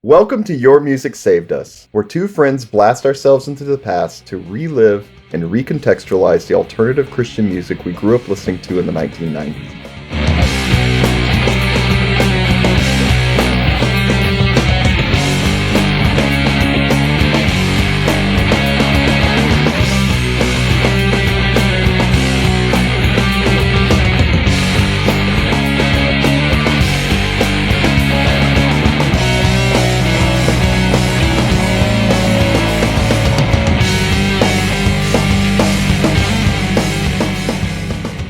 Welcome to Your Music Saved Us, where two friends blast ourselves into the past to relive and recontextualize the alternative Christian music we grew up listening to in the 1990s.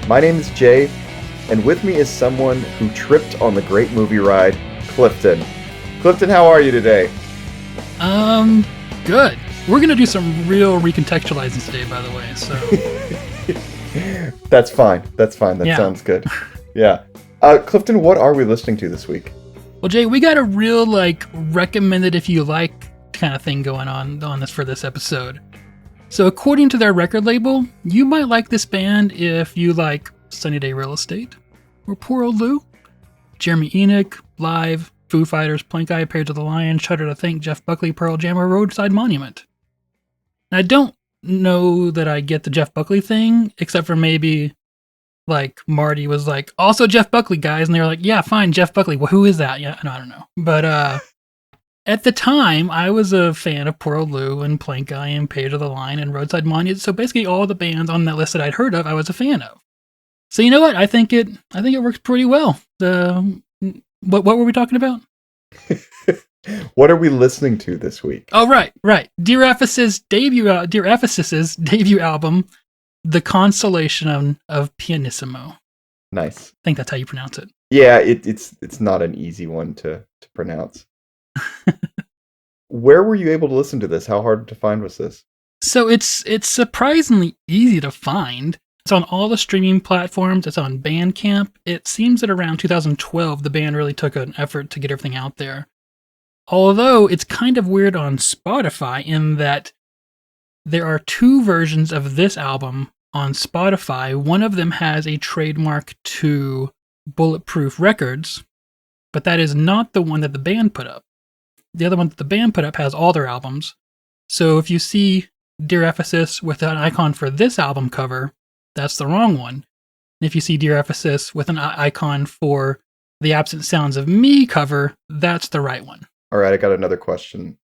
My name is Jay, and with me is someone who tripped on the great movie ride, Clifton. Clifton, how are you today? Good. We're gonna do some real recontextualizing today, by the way, so... That's fine. That sounds good. Yeah. Clifton, what are we listening to this week? Well, Jay, we got a real, recommended if you like kind of thing going on this for this episode. So according to their record label, you might like this band if you like Sunny Day Real Estate, or Poor Old Lou, Jeremy Enoch, Live, Foo Fighters, Plank Eye, Page of the Lion, Shudder to Think, Jeff Buckley, Pearl Jam, or Roadside Monument. And I don't know that I get the Jeff Buckley thing, except for maybe, Marty was like, also Jeff Buckley, guys, and they were like, yeah, fine, Jeff Buckley, well, who is that? Yeah, no, I don't know. But, at the time, I was a fan of Poor Old Lou and Plank Eye and Page of the Line and Roadside Monument, so basically all the bands on that list that I'd heard of, I was a fan of. So you know what? I think it works pretty well. What were we talking about? What are we listening to this week? Oh, right. Dear Ephesus's debut album, The Consolation of Pianissimo. Nice. I think that's how you pronounce it. Yeah, it's not an easy one to pronounce. Where were you able to listen to this? How hard to find was this? So it's surprisingly easy to find. It's on all the streaming platforms. It's on Bandcamp. It seems that around 2012, the band really took an effort to get everything out there. Although it's kind of weird on Spotify in that there are two versions of this album on Spotify. One of them has a trademark to Bulletproof Records, but that is not the one that the band put up. The other one that the band put up has all their albums. So if you see Dear Ephesus with an icon for this album cover, that's the wrong one. And if you see Dear Ephesus with an icon for the Absent Sounds of Me cover, that's the right one. All right, I got another question.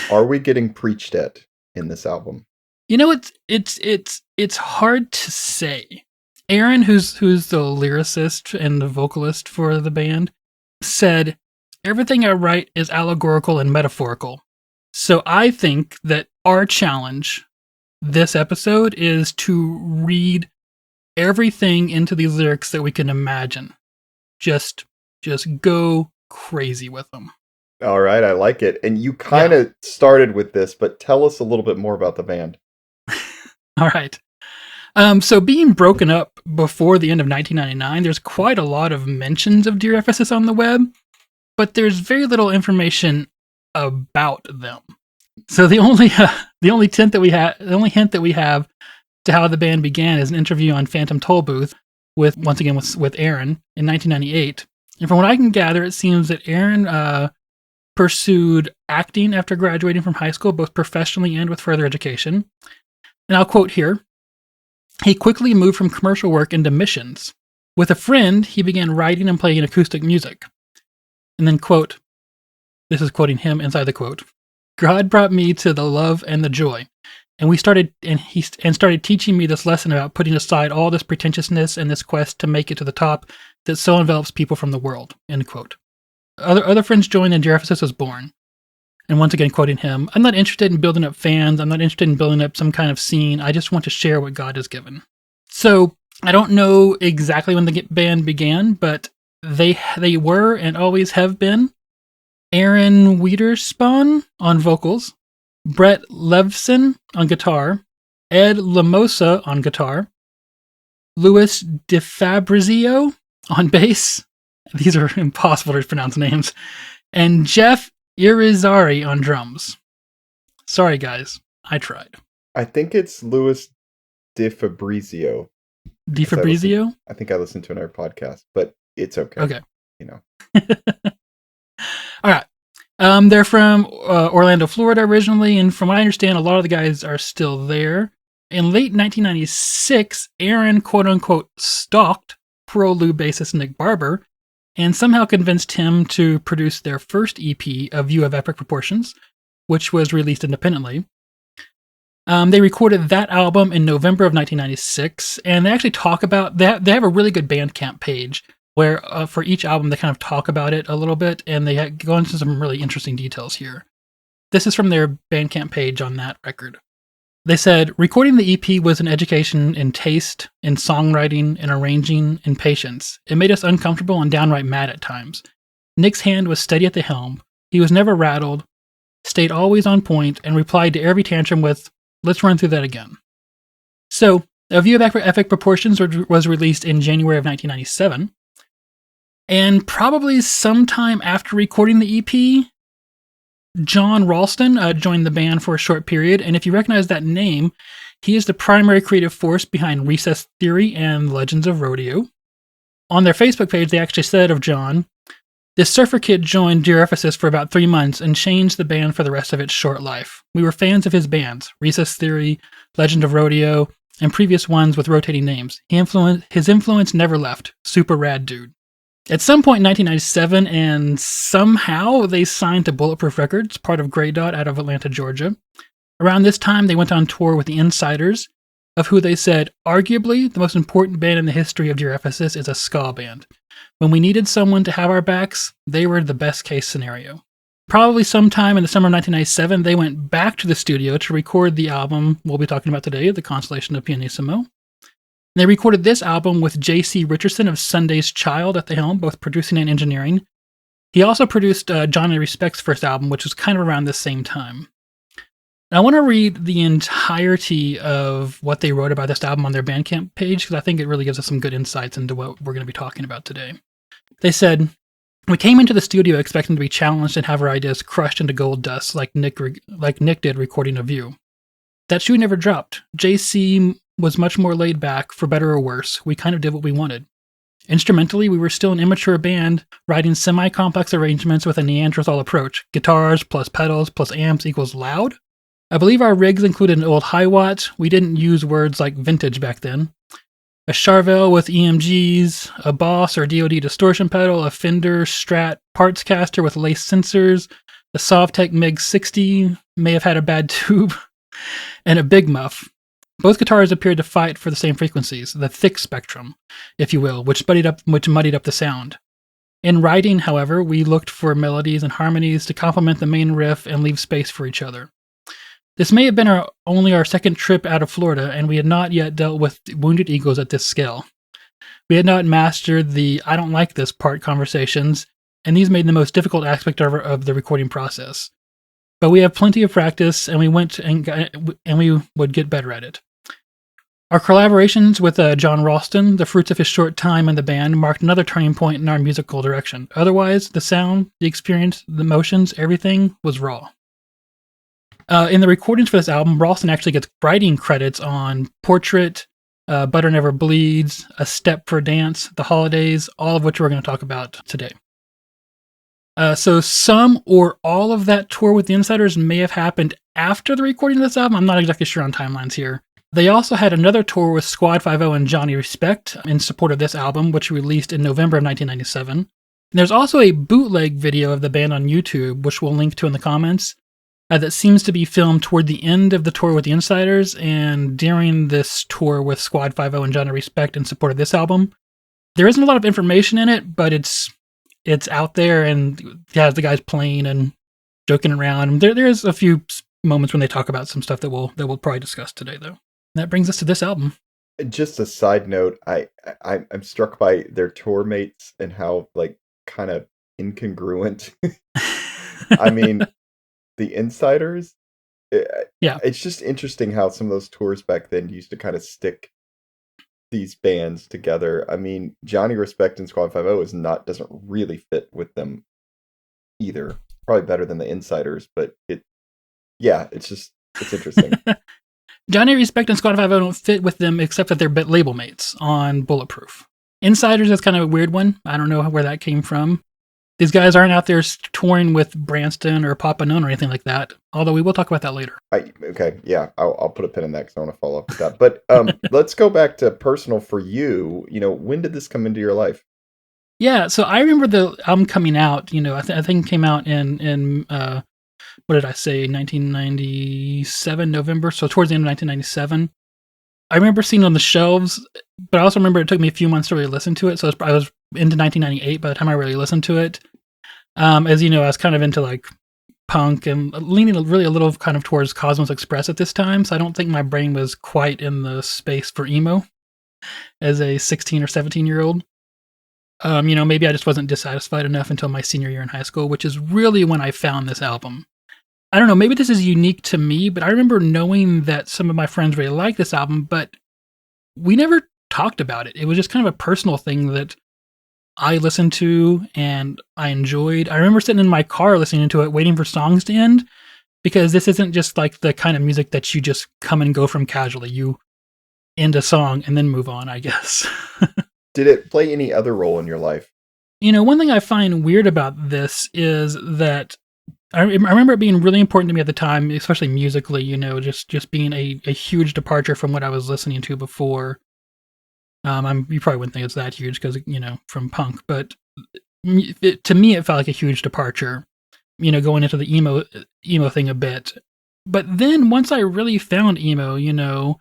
Are we getting preached at in this album? You know, it's hard to say. Aaron, who's the lyricist and the vocalist for the band, said, everything I write is allegorical and metaphorical. So I think that our challenge this episode is to read everything into these lyrics that we can imagine. Just go crazy with them. All right, I like it. And you kind of started with this, but tell us a little bit more about the band. All right. So being broken up before the end of 1999, there's quite a lot of mentions of Dear Ephesus on the web, but there's very little information about them. So the only hint that we have to how the band began is an interview on Phantom Tollbooth with Aaron in 1998. And from what I can gather, it seems that Aaron pursued acting after graduating from high school, both professionally and with further education. And I'll quote here, he quickly moved from commercial work into missions. With a friend, he began writing and playing acoustic music. And then, quote, this is quoting him inside the quote, God brought me to the love and the joy. And he started teaching me this lesson about putting aside all this pretentiousness and this quest to make it to the top that so envelops people from the world, end quote. Other friends joined and Dear Ephesus was born. And once again, quoting him, I'm not interested in building up fans. I'm not interested in building up some kind of scene. I just want to share what God has given. So I don't know exactly when the band began, but they were and always have been Aaron Wiederspan on vocals, Brett Levson on guitar, Ed Lamosa on guitar, Louis DeFabrizio on bass. These are impossible to pronounce names. And Jeff Irizarry on drums. Sorry, guys. I tried. I think it's Louis DeFabrizio. DeFabrizio? I think I listened to another podcast, but it's okay. Okay. You know. All right. They're from Orlando, Florida originally, and from what I understand, a lot of the guys are still there. In late 1996, Aaron, quote-unquote, stalked Pro Lou bassist Nick Barber and somehow convinced him to produce their first EP, A View of Epic Proportions, which was released independently. They recorded that album in November of 1996, and they actually talk about that. They have a really good Bandcamp page where for each album they kind of talk about it a little bit, and they go into some really interesting details here. This is from their Bandcamp page on that record. They said, recording the EP was an education in taste, in songwriting, in arranging, in patience. It made us uncomfortable and downright mad at times. Nick's hand was steady at the helm. He was never rattled, stayed always on point, and replied to every tantrum with, let's run through that again. So, A View of Epic Proportions was released in January of 1997. And probably sometime after recording the EP, John Ralston joined the band for a short period, and if you recognize that name, he is the primary creative force behind Recess Theory and Legends of Rodeo. On their Facebook page, they actually said of John, this surfer kid joined Dear Ephesus for about 3 months and changed the band for the rest of its short life. We were fans of his bands, Recess Theory, Legend of Rodeo, and previous ones with rotating names. His influence never left. Super rad dude. At some point in 1997, and somehow they signed to Bulletproof Records, part of Grey Dot out of Atlanta, Georgia. Around this time, they went on tour with the Insiders, of who they said, arguably, the most important band in the history of Dear Ephesus is a ska band. When we needed someone to have our backs, they were the best case scenario. Probably sometime in the summer of 1997, they went back to the studio to record the album we'll be talking about today, The Consolation of Pianissimo. They recorded this album with J.C. Richardson of Sunday's Child at the helm, both producing and engineering. He also produced Johnny Respect's first album, which was kind of around the same time. Now, I want to read the entirety of what they wrote about this album on their Bandcamp page, because I think it really gives us some good insights into what we're going to be talking about today. They said, we came into the studio expecting to be challenged and have our ideas crushed into gold dust like Nick did recording A View. That shoe never dropped. JC was much more laid back, for better or worse. We kind of did what we wanted. Instrumentally, we were still an immature band, writing semi-complex arrangements with a Neanderthal approach. Guitars plus pedals plus amps equals loud. I believe our rigs included an old Hi-Watt. We didn't use words like vintage back then. A Charvel with EMGs, a Boss or DoD distortion pedal, a Fender Strat parts caster with lace sensors, a Sovtek MiG-60 may have had a bad tube, and a Big Muff. Both guitars appeared to fight for the same frequencies, the thick spectrum, if you will, which muddied up the sound. In writing, however, we looked for melodies and harmonies to complement the main riff and leave space for each other. This may have been only our second trip out of Florida, and we had not yet dealt with wounded egos at this scale. We had not mastered the I don't like this part conversations, and these made the most difficult aspect of the recording process. But we have plenty of practice, and we would get better at it. Our collaborations with John Ralston, the fruits of his short time in the band, marked another turning point in our musical direction. Otherwise, the sound, the experience, the emotions, everything was raw. In the recordings for this album, Ralston actually gets writing credits on Portrait, Butter Never Bleeds, A Step for Dance, The Holidays, all of which we're going to talk about today. So some or all of that tour with the Insiders may have happened after the recording of this album. I'm not exactly sure on timelines here. They also had another tour with Squad 50 and Johnny Respect in support of this album, which released in November of 1997. There's also a bootleg video of the band on YouTube, which we'll link to in the comments, that seems to be filmed toward the end of the tour with the Insiders and during this tour with Squad 50 and Johnny Respect in support of this album. There isn't a lot of information in it, but it's out there, and it has the guys playing and joking around. There's a few moments when they talk about some stuff that we'll probably discuss today, though. And that brings us to this album. Just a side note, I'm struck by their tour mates and how kind of incongruent. I mean, the Insiders. Yeah, it's just interesting how some of those tours back then used to kind of stick these bands together. I mean, Johnny Respect and Squad 50 doesn't really fit with them either. Probably better than the Insiders, but it's interesting. Johnny Respect and Squad 50 don't fit with them except that they're label mates on Bulletproof. Insiders is kind of a weird one. I don't know where that came from. these guys aren't out there touring with Branston or Papa None or anything like that. Although we will talk about that later. Okay, yeah, I'll put a pin in that because I want to follow up with that. But let's go back to personal for you. When did this come into your life? Yeah, so I remember the album coming out. I think it came out in what did I say, 1997 November. So towards the end of 1997. I remember seeing it on the shelves, but I also remember it took me a few months to really listen to it. So I was into 1998 by the time I really listened to it. As you know, I was kind of into like punk and leaning really a little kind of towards Cosmos Express at this time. So I don't think my brain was quite in the space for emo as a 16 or 17-year-old. Maybe I just wasn't dissatisfied enough until my senior year in high school, which is really when I found this album. I don't know, maybe this is unique to me, but I remember knowing that some of my friends really liked this album, but we never talked about it. It was just kind of a personal thing that I listened to and I enjoyed. I remember sitting in my car listening to it, waiting for songs to end, because this isn't just like the kind of music that you just come and go from casually. You end a song and then move on, I guess. Did it play any other role in your life? One thing I find weird about this is that I remember it being really important to me at the time, especially musically, just being a huge departure from what I was listening to before. You probably wouldn't think it's that huge because, from punk, but to me, it felt like a huge departure, going into the emo thing a bit. But then once I really found emo,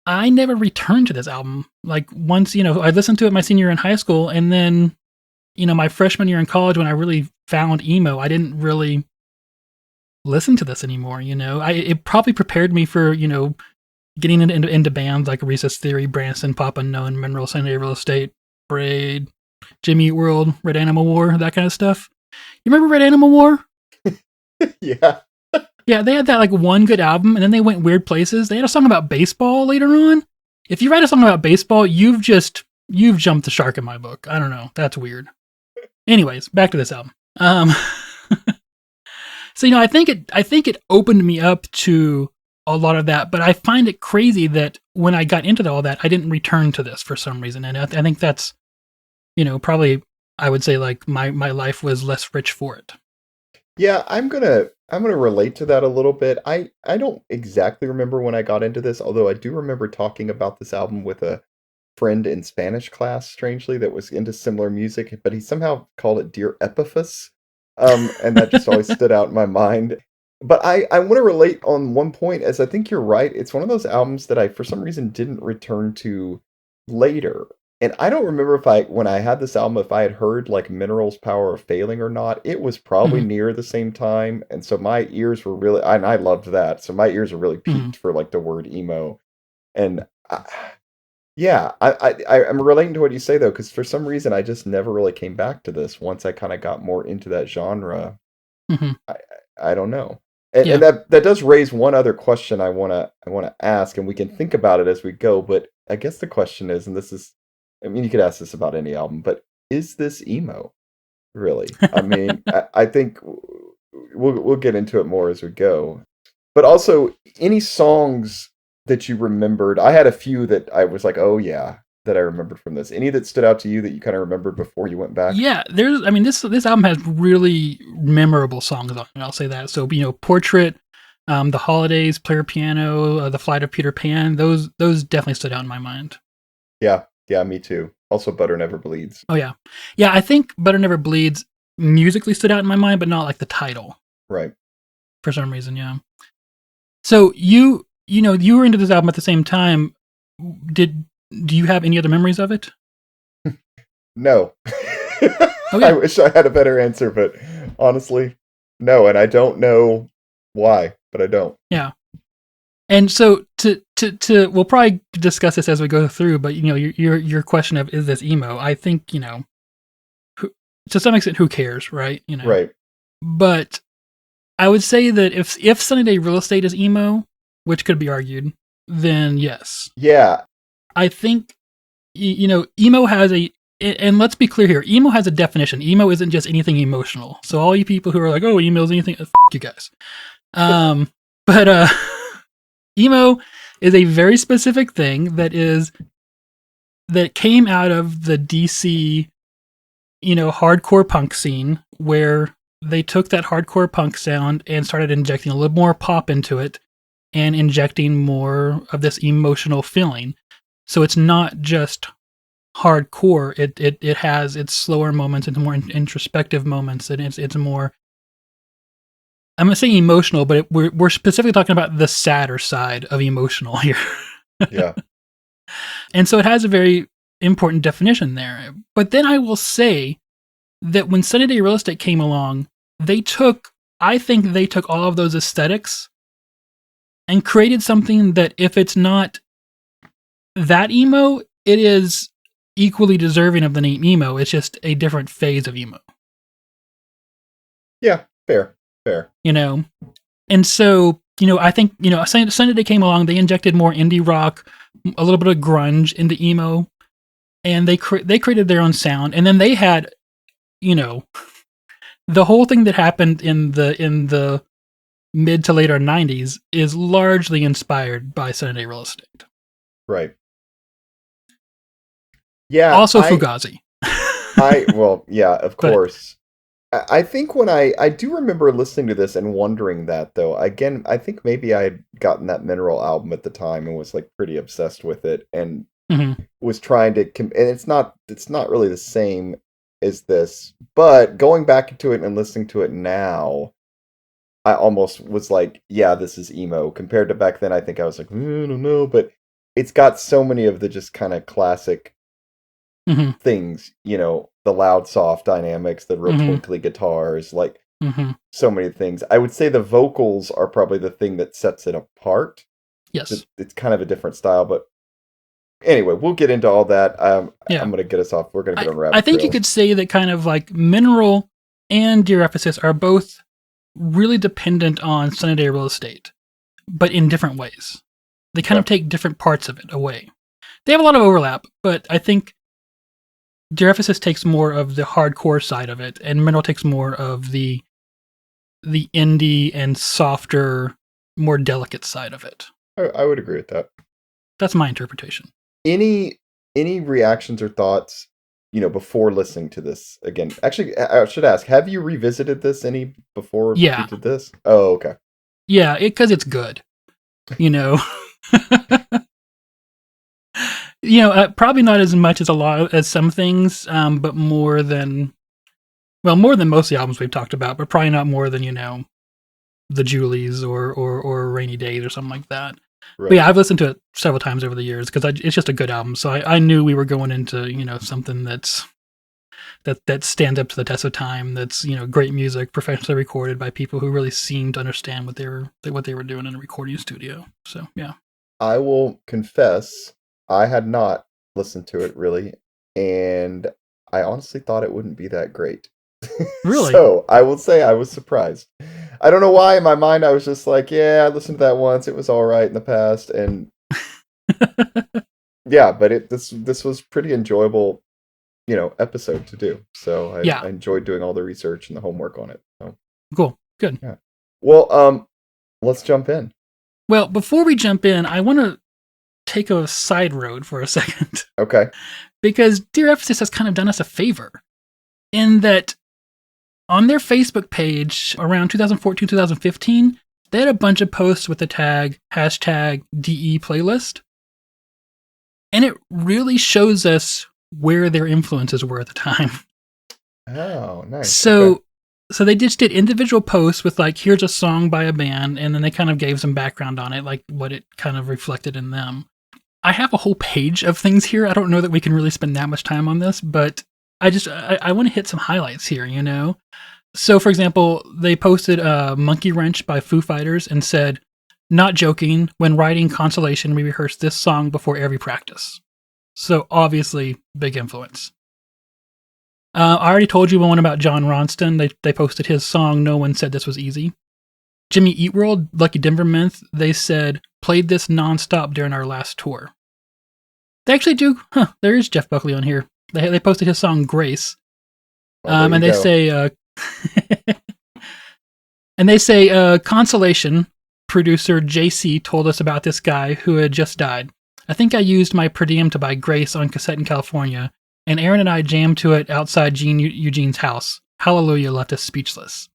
I never returned to this album. Like once, I listened to it my senior year in high school, and then my freshman year in college, when I really found emo, I didn't really listen to this anymore. It probably prepared me for, getting into bands like Recess Theory, Branson, Papa Known, Mineral, Sunday Real Estate, Braid, Jimmy Eat World, Red Animal War, that kind of stuff. You remember Red Animal War? Yeah. Yeah, they had that like one good album, and then they went weird places. They had a song about baseball later on. If you write a song about baseball, you've jumped the shark in my book. I don't know. That's weird. Anyways, back to this album. So I think it opened me up to a lot of that, but I find it crazy that when I got into all that, I didn't return to this for some reason, and I think that's probably, I would say, like my life was less rich for it. Yeah, I'm gonna relate to that a little bit. I don't exactly remember when I got into this, although I do remember talking about this album with a friend in Spanish class, strangely, that was into similar music, but he somehow called it Dear Ephesus. And that just always stood out in my mind. But I want to relate on one point, as I think you're right. It's one of those albums that I, for some reason, didn't return to later. And I don't remember when I had this album, if I had heard like Minerals Power of Failing or not. It was probably Mhm. near the same time. And so my ears were really, and I loved that. So my ears were really Mhm. peaked for like the word emo. And yeah, I'm relating to what you say though, because for some reason I just never really came back to this once I kind of got more into that genre. Mhm. I I don't know. And Yeah. that does raise one other question I wanna ask, and we can think about it as we go, but I guess the question is, and this is, I mean, you could ask this about any album, but is this emo? Really? I mean, I think we'll get into it more as we go. But also, any songs that you remembered? I had a few that I was like, "Oh, yeah," that I remembered from this. Any that stood out to you that you kinda remembered before you went back? Yeah, this album has really memorable songs on it, I'll say that. So, Portrait, The Holidays, Player Piano, The Flight of Peter Pan, those definitely stood out in my mind. Yeah. Yeah, me too. Also, Butter Never Bleeds. Oh, yeah. Yeah, I think Butter Never Bleeds musically stood out in my mind, but not like the title Right. for some reason, yeah. So, you were into this album at the same time. Did do you have any other memories of it? No. Oh, I yeah. wish I had a better answer, but honestly, no, and I don't know why, but I don't. Yeah. And so we'll probably discuss this as we go through, but your question of is this emo? I think who, to some extent, who cares, right? Right. But I would say that if Sunny Day Real Estate is emo, which could be argued, then yes, Yeah. I think emo has and let's be clear here, emo has a definition. Emo isn't just anything emotional. So all you people who are like, oh, emo is anything, you guys. But emo is a very specific thing that came out of the DC hardcore punk scene where they took that hardcore punk sound and started injecting a little more pop into it and injecting more of this emotional feeling. So it's not just hardcore. It has its slower moments and more introspective moments, and it's more. I'm gonna say emotional, but we're specifically talking about the sadder side of emotional here. Yeah. And so it has a very important definition there. But then I will say that when Sunny Day Real Estate came along, I think they took all of those aesthetics and created something that if it's not that emo, it is equally deserving of the name emo. It's just a different phase of emo. Yeah, fair. And so, I think, Sunny Day came along, they injected more indie rock, a little bit of grunge into emo, and they created their own sound. And then they had, the whole thing that happened in the mid to later 90s is largely inspired by Sunny Day Real Estate. Right. Yeah. Also Fugazi. Yeah, of course. I think when I do remember listening to this and wondering that, though, again, I think maybe I had gotten that Mineral album at the time and was like pretty obsessed with it and was trying to, and it's not really the same as this, but going back into it and listening to it now, I almost was like, yeah, this is emo. Compared to back then, I think I was like, I don't know, but it's got so many of the just kind of classic things, the loud, soft dynamics, the real twinkly guitars, like so many things. I would say the vocals are probably the thing that sets it apart. Yes. It's kind of a different style, but anyway, we'll get into all that. I'm going to get us off. We're going to get on rabbit I think trail. you could say that kind of like Mineral and Dear Ephesus are both really dependent on Sunny Day Real Estate, but in different ways. They kind of take different parts of it away. They have a lot of overlap, but I think Dear Ephesus takes more of the hardcore side of it, and Mineral takes more of the indie and softer, more delicate side of it. I would agree with that. That's my interpretation. Any reactions or thoughts, before listening to this again? Actually, I should ask: have you revisited this any before you did this? Oh, okay. Yeah, because it's good. Probably not as much as some things, but more than most of the albums we've talked about, but probably not more than, the Julies or Rainy Days or something like that. Right. But yeah, I've listened to it several times over the years because it's just a good album. So I knew we were going into, something that stands up to the test of time. That's, great music, professionally recorded by people who really seemed to understand what they were doing in a recording studio. So yeah. I will confess, I had not listened to it really, and I honestly thought it wouldn't be that great. Really? So I will say I was surprised. I don't know why in my mind I was just like, yeah, I listened to that once. It was all right in the past, and yeah, but this was pretty enjoyable, episode to do. So I enjoyed doing all the research and the homework on it. So. Cool, good. Yeah. Well, let's jump in. Well, before we jump in, I want to take a side road for a second. Okay. Because Dear Ephesus has kind of done us a favor in that on their Facebook page around 2014, 2015, they had a bunch of posts with the tag #DE playlist. And it really shows us where their influences were at the time. Oh, nice. So they just did individual posts with like, here's a song by a band, and then they kind of gave some background on it, like what it kind of reflected in them. I have a whole page of things here. I don't know that we can really spend that much time on this, but I want to hit some highlights here, So, for example, they posted Monkey Wrench by Foo Fighters and said, not joking, when writing Consolation, we rehearsed this song before every practice. So, obviously, big influence. I already told you one about John Ronston. They posted his song, No One Said This Was Easy. Jimmy Eat World, Lucky Denver Myth, they said, played this nonstop during our last tour. They actually do, there is Jeff Buckley on here. They posted his song, Grace. And they say, Consolation, producer JC told us about this guy who had just died. I think I used my per diem to buy Grace on cassette in California, and Aaron and I jammed to it outside Eugene's house. Hallelujah left us speechless.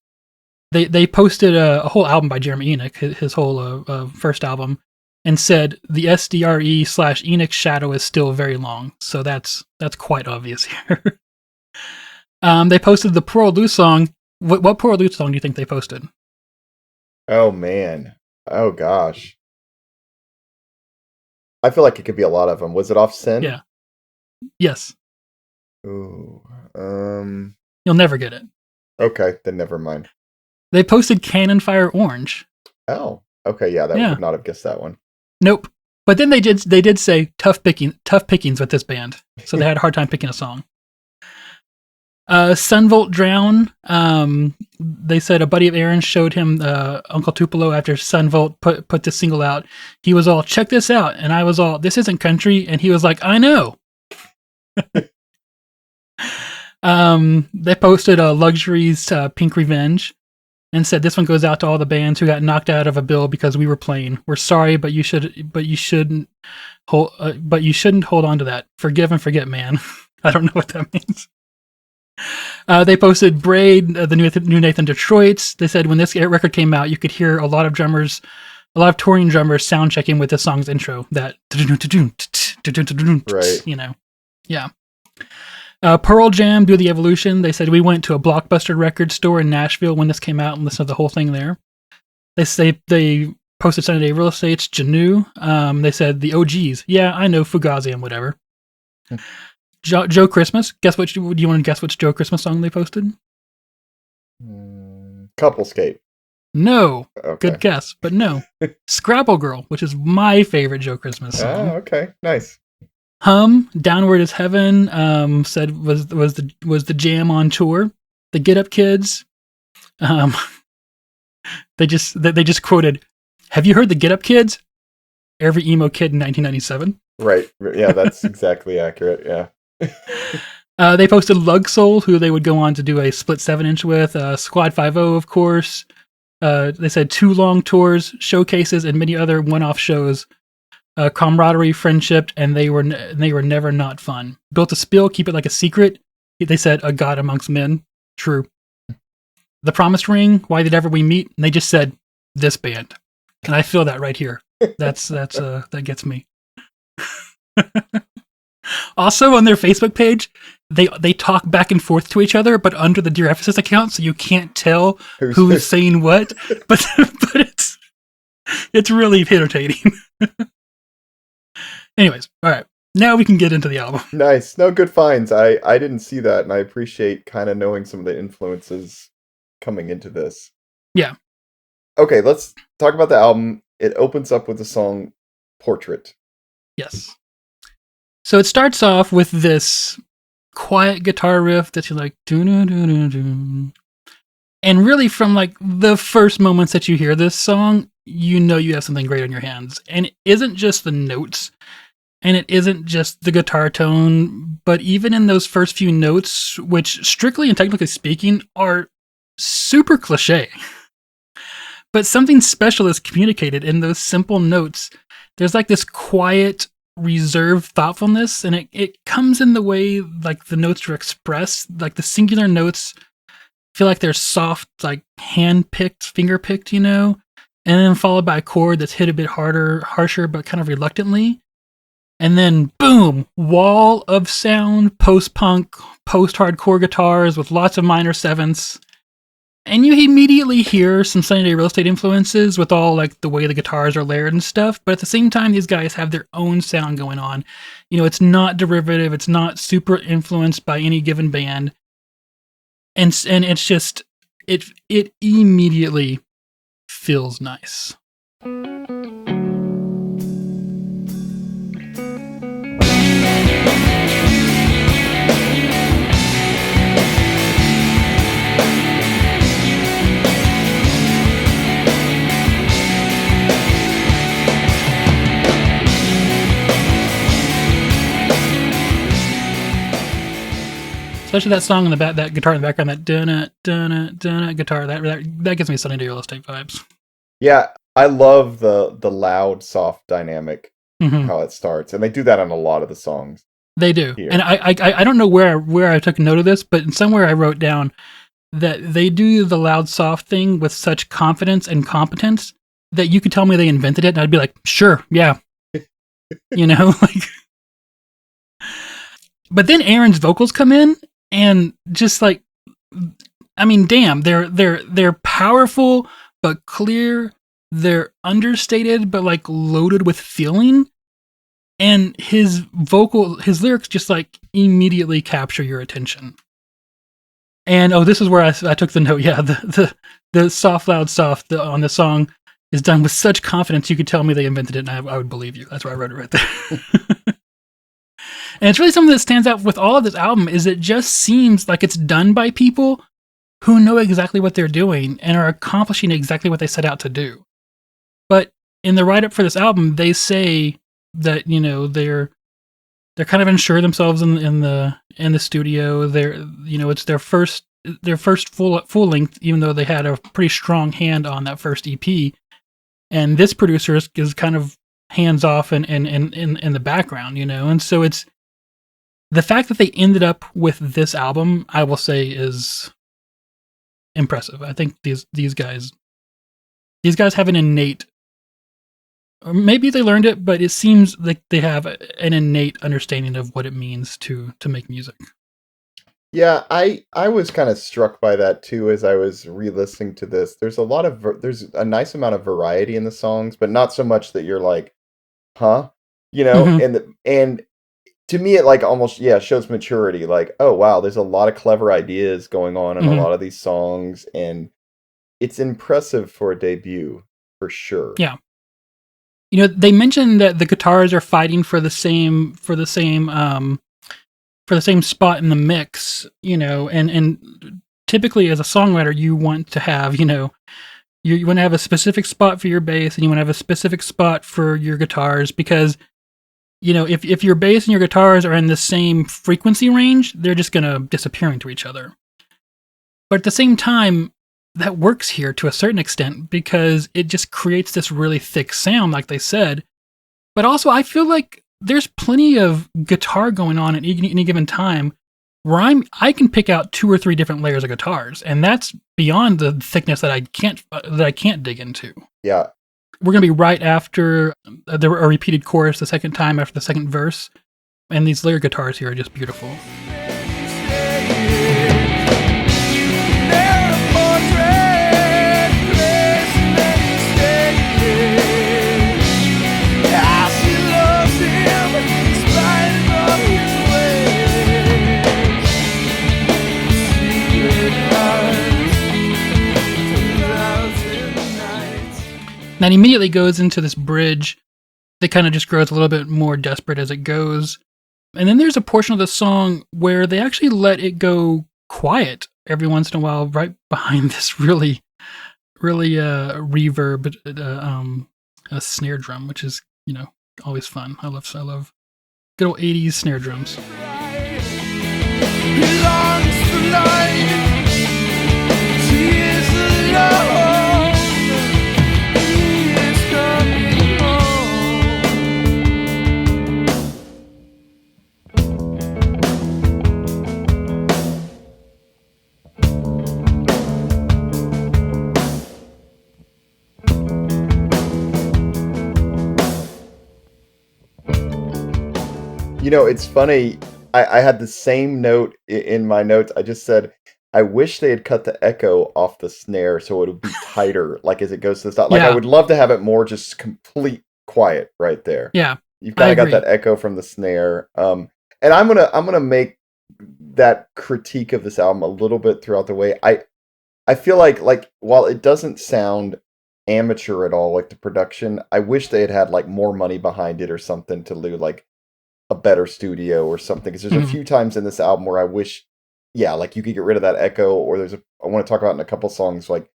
They posted a whole album by Jeremy Enoch, his whole first album, and said the SDRE/Enoch shadow is still very long. So that's quite obvious here. They posted the Poor Old Lou song. What Poor Old Lou song do you think they posted? Oh man. Oh gosh. I feel like it could be a lot of them. Was it off Sin? Yeah. Yes. Ooh. You'll never get it. Okay, then never mind. They posted Cannon Fire Orange. Oh. Okay, yeah, that would not have guessed that one. Nope. But then they did say tough pickings with this band. So they had a hard time picking a song. Sunvolt Drown. They said a buddy of Aaron showed him Uncle Tupelo after Sunvolt put this single out. He was all, check this out. And I was all, this isn't country. And he was like, I know. They posted Luxury's Pink Revenge and said this one goes out to all the bands who got knocked out of a bill because we were playing. We're sorry, but you shouldn't hold on to that. Forgive and forget, man. I don't know what that means. They posted Braid, the new Nathan Detroit's. They said when this record came out, you could hear a lot of touring drummers sound checking with the song's intro. That right, yeah. Pearl Jam, Do the Evolution. They said we went to a Blockbuster record store in Nashville when this came out and listened to the whole thing there. They posted Sunny Day Real Estate's Janu. They said the OGs. Yeah, I know Fugazi and whatever. Joe Christmas. Do you want to guess which Joe Christmas song they posted? Couplescape. No. Okay. Good guess, but no. Scrabble Girl, which is my favorite Joe Christmas song. Oh, okay. Nice. Hum, Downward is Heaven, said was the jam on tour. The Get Up Kids. They just quoted, "Have you heard the Get Up Kids?" Every emo kid in 1997. Right. Yeah, that's exactly accurate. Yeah. They posted Lug Soul, who they would go on to do a split 7-inch with. Squad 5-0, of course. They said 2 long tours, showcases, and many other one-off shows. Camaraderie, friendship, and they were never not fun. Built a spill, keep it like a secret. They said a god amongst men. True. The Promised Ring, Why Did Ever We Meet? And they just said this band, and I feel that right here. That gets me. Also, on their Facebook page, they talk back and forth to each other, but under the Dear Ephesus account, so you can't tell who's saying what. But it's really entertaining. Anyways, all right. Now we can get into the album. Nice. No, good finds. I didn't see that, and I appreciate kind of knowing some of the influences coming into this. Yeah. Okay, let's talk about the album. It opens up with the song Portrait. Yes. So it starts off with this quiet guitar riff that you're like, doo-doo-doo-doo-doo. And really from like the first moments that you hear this song, you know you have something great on your hands. And it isn't just the notes, and it isn't just the guitar tone, but even in those first few notes, which strictly and technically speaking are super cliche, but something special is communicated in those simple notes. There's like this quiet, reserved thoughtfulness, and it comes in the way like the notes are expressed. Like the singular notes feel like they're soft, like hand-picked, finger-picked, and then followed by a chord that's hit a bit harsher, but kind of reluctantly. And then, boom, wall of sound, post-punk, post-hardcore guitars with lots of minor sevenths. And you immediately hear some Sunny Day Real Estate influences with all like the way the guitars are layered and stuff. But at the same time, these guys have their own sound going on. It's not derivative. It's not super influenced by any given band. And it's just, it immediately feels nice. Especially that song in the back, that guitar in the background, that dunna dunna dunna guitar, that gives me Sunny Day Real Estate vibes. Yeah, I love the loud, soft dynamic, how it starts, and they do that on a lot of the songs. They do, here. and I don't know where I took note of this, but somewhere I wrote down that they do the loud soft thing with such confidence and competence that you could tell me they invented it, and I'd be like, sure, yeah, like. But then Aaron's vocals come in, and just like, I mean, damn, they're powerful but clear. They're understated but like loaded with feeling. And his lyrics just like immediately capture your attention. And this is where I took the note. Yeah, the soft, loud, soft on the song is done with such confidence. You could tell me they invented it, and I would believe you. That's why I wrote it right there. And it's really something that stands out with all of this album is it just seems like it's done by people who know exactly what they're doing and are accomplishing exactly what they set out to do. But in the write-up for this album, they say that they're kind of unsure themselves in the studio. It's their first full length, even though they had a pretty strong hand on that first EP. And this producer is kind of hands off and in the background, and so it's the fact that they ended up with this album, I will say, is impressive. I think these guys have an innate, or maybe they learned it, but it seems like they have an innate understanding of what it means to make music. Yeah, I was kind of struck by that too as I was re-listening to this. There's a nice amount of variety in the songs, but not so much that you're like, huh? Mm-hmm. And to me it like almost shows maturity. Like, oh wow, there's a lot of clever ideas going on in a Mm-hmm. lot of these songs, and it's impressive for a debut for sure. Yeah. They mentioned that the guitars are fighting for the same spot in the mix, and typically as a songwriter, you want to have, you want to have a specific spot for your bass and you want to have a specific spot for your guitars because, if your bass and your guitars are in the same frequency range, they're just going to disappear into each other. But at the same time, that works here to a certain extent because it just creates this really thick sound, like they said. But also, I feel like there's plenty of guitar going on at any given time where I can pick out 2 or 3 different layers of guitars, and that's beyond the thickness that I can't dig into. Yeah. We're gonna be right after a repeated chorus the second time after the second verse, and these layer guitars here are just beautiful. That immediately goes into this bridge that kind of just grows a little bit more desperate as it goes. And then there's a portion of the song where they actually let it go quiet every once in a while, right behind this really, really reverb a snare drum, which is always fun. I love good old 80s snare drums. He longs for light. She is alone. It's funny. I had the same note in my notes. I just said, I wish they had cut the echo off the snare so it would be tighter, like as it goes to the stop. Like I would love to have it more just complete quiet right there. Yeah, you've kind of got that echo from the snare. And I'm gonna make that critique of this album a little bit throughout the way. I feel like while it doesn't sound amateur at all, like the production, I wish they had like more money behind it or something to do like a better studio or something. Because there's a few times in this album where I wish, like you could get rid of that echo. Or I want to talk about in a couple songs, like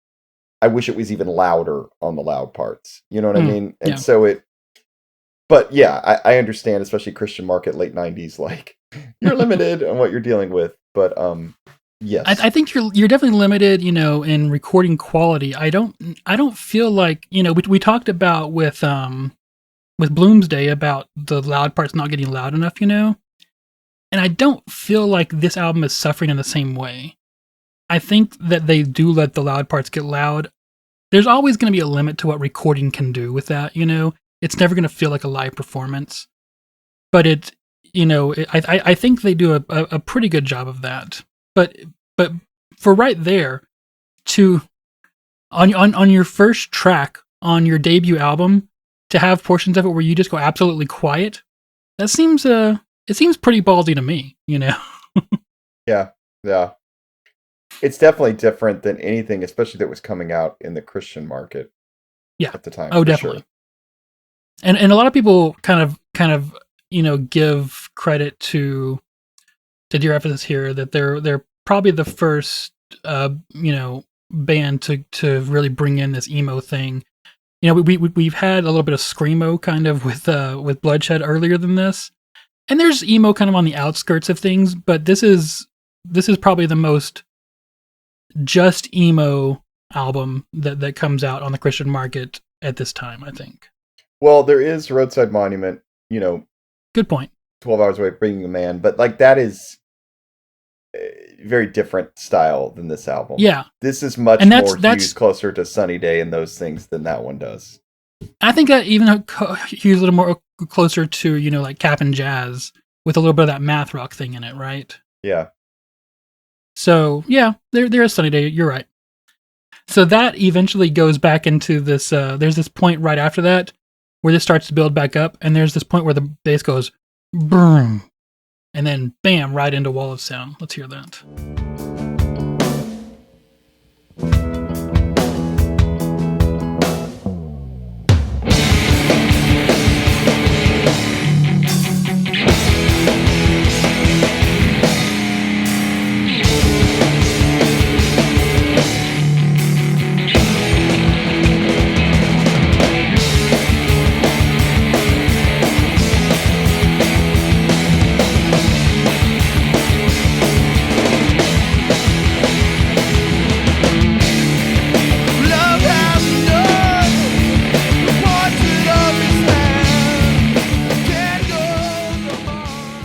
I wish it was even louder on the loud parts. You know what I mean? And so but yeah, I understand, especially Christian market, late 90s, like you're limited on what you're dealing with. But yes, I think you're definitely limited, in recording quality. I don't feel like, we talked about with Bloomsday about the loud parts not getting loud enough, And I don't feel like this album is suffering in the same way. I think that they do let the loud parts get loud. There's always going to be a limit to what recording can do with that, you know? It's never going to feel like a live performance. But I think they do a pretty good job of that. But for right there, to on your first track on your debut album, to have portions of it where you just go absolutely quiet, that seems it seems pretty ballsy to me, you know? Yeah, yeah. It's definitely different than anything, especially that was coming out in the Christian market Yeah. at the time. Oh, for definitely. Sure. And a lot of people kind of give credit to Dear Ephesus here, that they're probably the first band to really bring in this emo thing. You know, we've had a little bit of screamo kind of with Bloodshed earlier than this, and there's emo kind of on the outskirts of things, but this is probably the most just emo album that comes out on the Christian market at this time, I think. Well, there is Roadside Monument, Good point. 12 Hours Away, Bringing a Man, but like that is a very different style than this album. Yeah. This is much And more that's hues closer to Sunny Day and those things than that one does. I think that even he's a little more closer to, like Cap'n Jazz with a little bit of that math rock thing in it, right? Yeah. So, yeah, there is Sunny Day. You're right. So that eventually goes back into this, there's this point right after that where this starts to build back up, and there's this point where the bass goes, boom, and then bam, right into Wall of Sound. Let's hear that.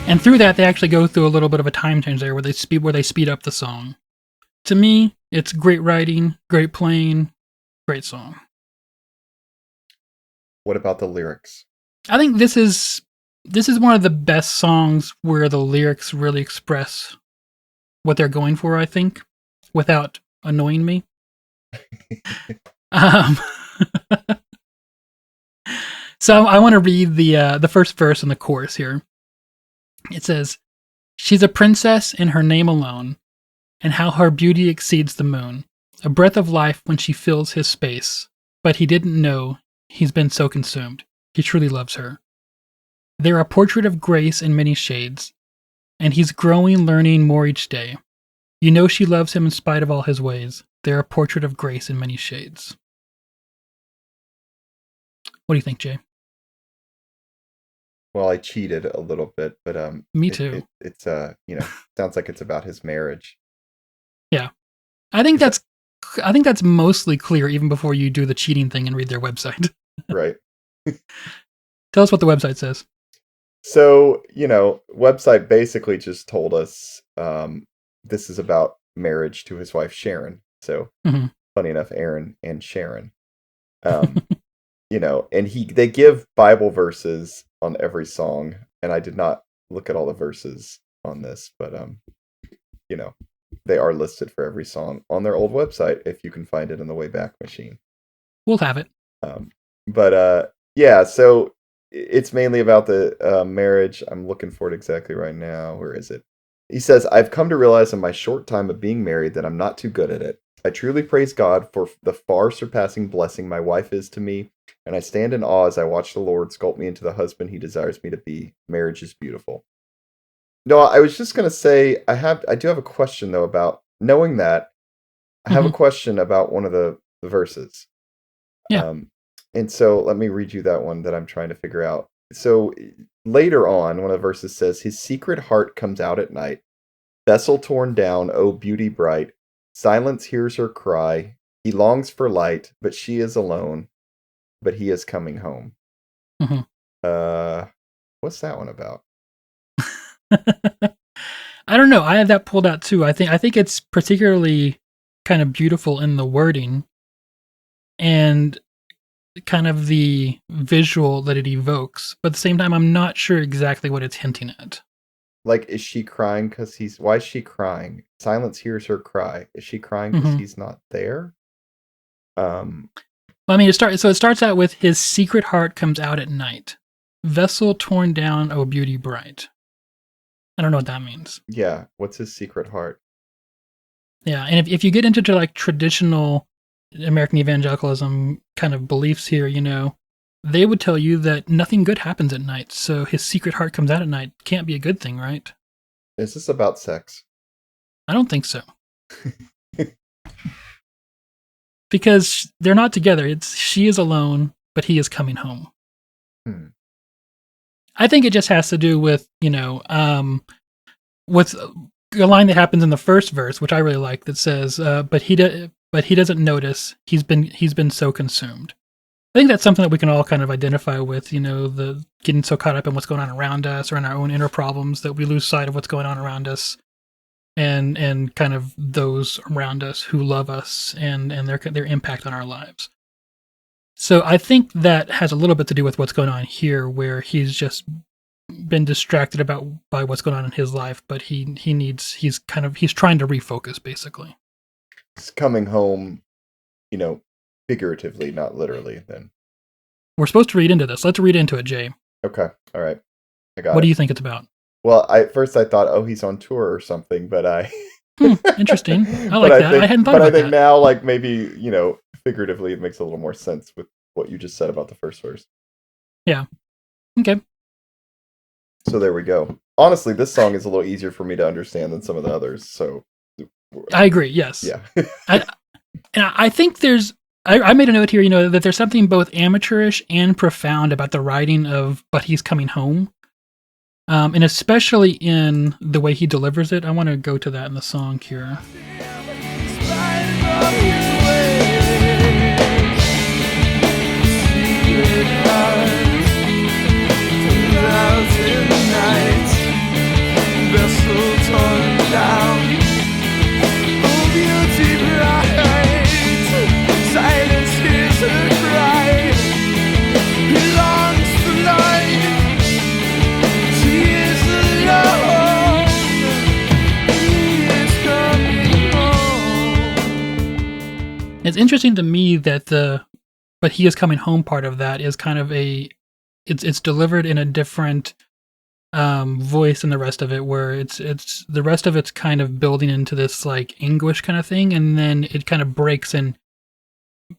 And through that, they actually go through a little bit of a time change there where they speed up the song. To me, it's great writing, great playing, great song. What about the lyrics? I think this is one of the best songs where the lyrics really express what they're going for, I think, without annoying me. So I want to read the first verse and the chorus here. It says, "She's a princess in her name alone, and how her beauty exceeds the moon. A breath of life when she fills his space, but he didn't know he's been so consumed. He truly loves her. They're a portrait of grace in many shades, and he's growing, learning more each day. You know she loves him in spite of all his ways. They're a portrait of grace in many shades." What do you think, Jay? Well, I cheated a little bit, but Me too. It's sounds like it's about his marriage. Yeah. I think that's mostly clear even before you do the cheating thing and read their website. Right. Tell us what the website says. So, website basically just told us this is about marriage to his wife Sharon. So, funny enough, Aaron and Sharon. And they give Bible verses on every song, and I did not look at all the verses on this, but they are listed for every song on their old website if you can find it in the Wayback Machine. We'll have it. Yeah, so it's mainly about the marriage. I'm looking for it exactly right now. Where is it? He says, "I've come to realize in my short time of being married that I'm not too good at it. I truly praise God for the far surpassing blessing my wife is to me, and I stand in awe as I watch the Lord sculpt me into the husband he desires me to be. Marriage is beautiful." No, I was just going to say, I do have a question, though, about knowing that. I have a question about one of the verses. Yeah. And so let me read you that one that I'm trying to figure out. So later on, one of the verses says, "His secret heart comes out at night, vessel torn down, oh beauty bright. Silence hears her cry. He longs for light, but she is alone. But he is coming home." What's that one about? I don't know. I have that pulled out too. I think it's particularly kind of beautiful in the wording and kind of the visual that it evokes. But at the same time, I'm not sure exactly what it's hinting at. Like, is she crying because he's... Why is she crying? Silence hears her cry. Is she crying because Mhm. he's not there? I mean, it starts out with his secret heart comes out at night. Vessel torn down, oh beauty bright. I don't know what that means. Yeah, what's his secret heart? Yeah, and if you get into like traditional American evangelicalism kind of beliefs here, they would tell you that nothing good happens at night. So his secret heart comes out at night can't be a good thing, right? Is this about sex? I don't think so. Because they're not together. She is alone, but he is coming home. I think it just has to do with, with a line that happens in the first verse, which I really like, that says, but he doesn't notice. He's been so consumed. I think that's something that we can all kind of identify with, the getting so caught up in what's going on around us or in our own inner problems that we lose sight of what's going on around us. And kind of those around us who love us and their impact on our lives. So I think that has a little bit to do with what's going on here, where he's just been distracted by what's going on in his life, but he's trying to refocus, basically. He's coming home, figuratively, not literally. Then we're supposed to read into this. Let's read into it, Jay. Okay, all right, I got it. What do you think it's about? Well, at first I thought, oh, he's on tour or something, but interesting. I like that. I hadn't thought about that. But I think now, like, maybe, figuratively, it makes a little more sense with what you just said about the first verse. Yeah. Okay. So there we go. Honestly, this song is a little easier for me to understand than some of the others, so... I agree, yes. Yeah. I think there's... I made a note here, that there's something both amateurish and profound about the writing of But He's Coming Home. And especially in the way he delivers it. I want to go to that in the song here. It's interesting to me that but he is coming home part of that is kind of it's delivered in a different voice than the rest of it, where it's the rest of it's kind of building into this like anguish kind of thing, and then it kind of breaks and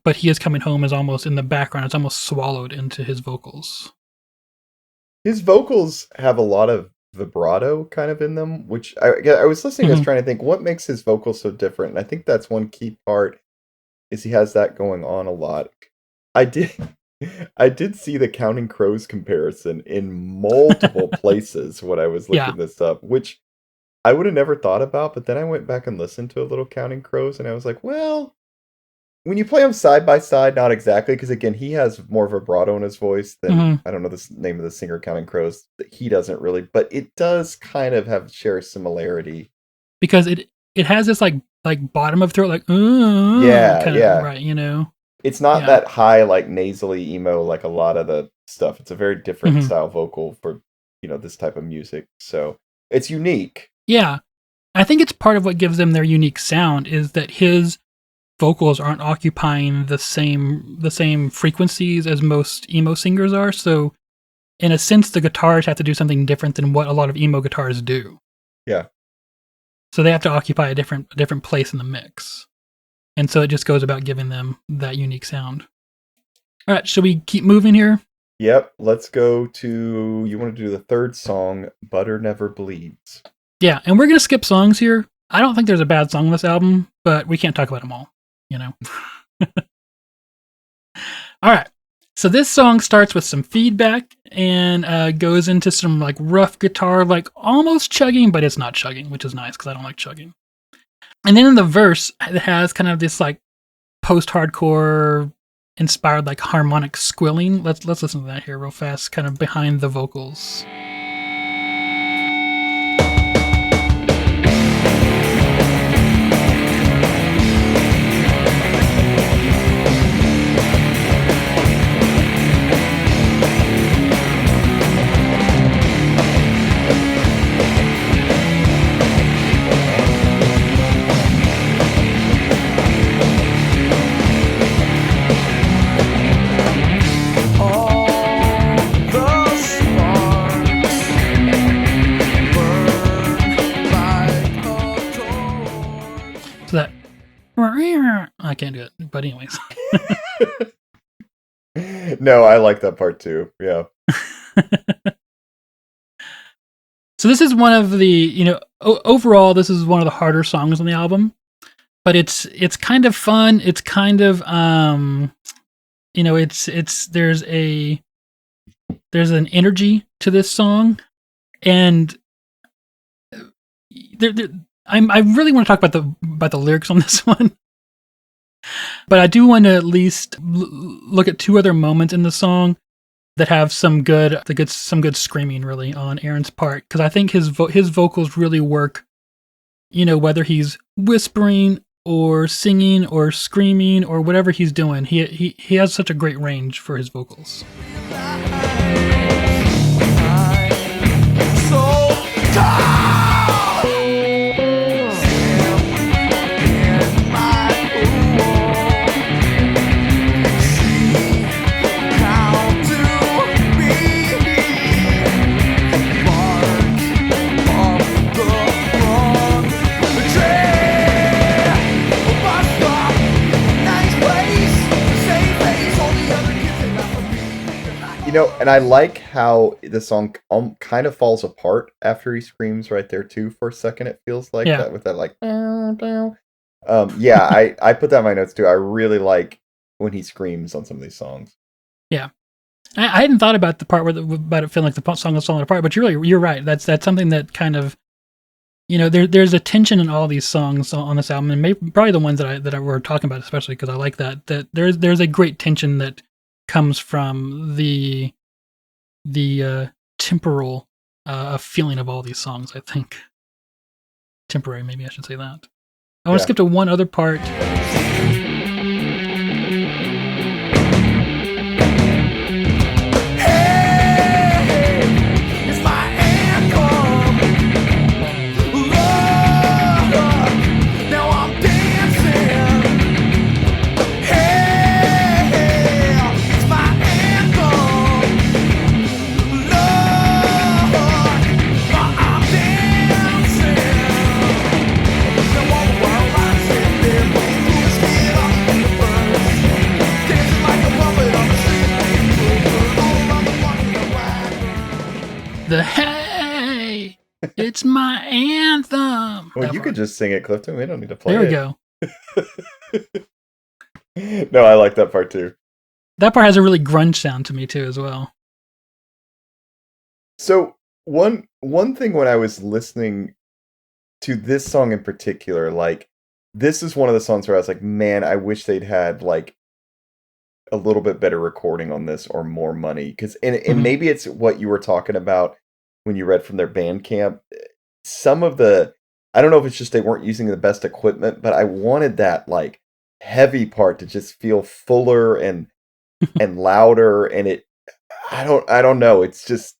but he is coming home is almost in the background. It's almost swallowed into his vocals. His vocals have a lot of vibrato kind of in them, which I was listening, I was trying to think what makes his vocals so different, and I think that's one key part. Is he has that going on a lot. I did see the Counting Crows comparison in multiple places when I was looking this up, which I would have never thought about, but then I went back and listened to a little Counting Crows, and I was like, well, when you play them side by side, not exactly, because again, he has more vibrato in his voice than, I don't know the name of the singer Counting Crows, he doesn't really, but it does kind of share a similarity. Because it has this like bottom of throat, like right, It's not that high, like nasally emo, like a lot of the stuff. It's a very different style vocal for this type of music. So it's unique. Yeah, I think it's part of what gives them their unique sound is that his vocals aren't occupying the same frequencies as most emo singers are. So in a sense, the guitars have to do something different than what a lot of emo guitars do. Yeah. So they have to occupy a different place in the mix. And so it just goes about giving them that unique sound. All right, should we keep moving here? Yep, let's go to, you want to do the third song, Butter Never Bleeds. Yeah, and we're going to skip songs here. I don't think there's a bad song on this album, but we can't talk about them all, All right, so this song starts with some feedback and goes into some like rough guitar, like almost chugging, but it's not chugging, which is nice because I don't like chugging. And then in the verse, it has kind of this like post-hardcore inspired like harmonic squilling. Let's listen to that here real fast, kind of behind the vocals. can't do it. But anyways. No, I like that part too. Yeah. So this is one of the, overall, this is one of the harder songs on the album, but it's kind of fun. It's kind of, there's an energy to this song, and I really want to talk about the lyrics on this one, but I do want to at least look at two other moments in the song that have some good screaming really on Aaron's part, because I think his vocals really work. Whether he's whispering or singing or screaming or whatever he's doing, he has such a great range for his vocals. And I like how the song kind of falls apart after he screams right there too for a second. It feels like that with that like I put that in my notes too. I really like when he screams on some of these songs. Yeah, I hadn't thought about the part about it feeling like the song is falling apart, but you're right. That's something that kind of, there's a tension in all these songs on this album, and probably the ones that we're talking about, especially because I like that there's a great tension that comes from the temporal feeling of all these songs. I think temporary, maybe I should say that. I want to skip to one other part. The hey, it's my anthem. Well, you could just sing it, Clifton. We don't need to play it. There we go. No, I like that part too. That part has a really grunge sound to me too, as well. So one thing when I was listening to this song in particular, like this is one of the songs where I was like, man, I wish they'd had like a little bit better recording on this or more money, because and maybe it's what you were talking about when you read from their Bandcamp. Some of the, I don't know if it's just they weren't using the best equipment, but I wanted that like heavy part to just feel fuller and louder, and I don't know, it's just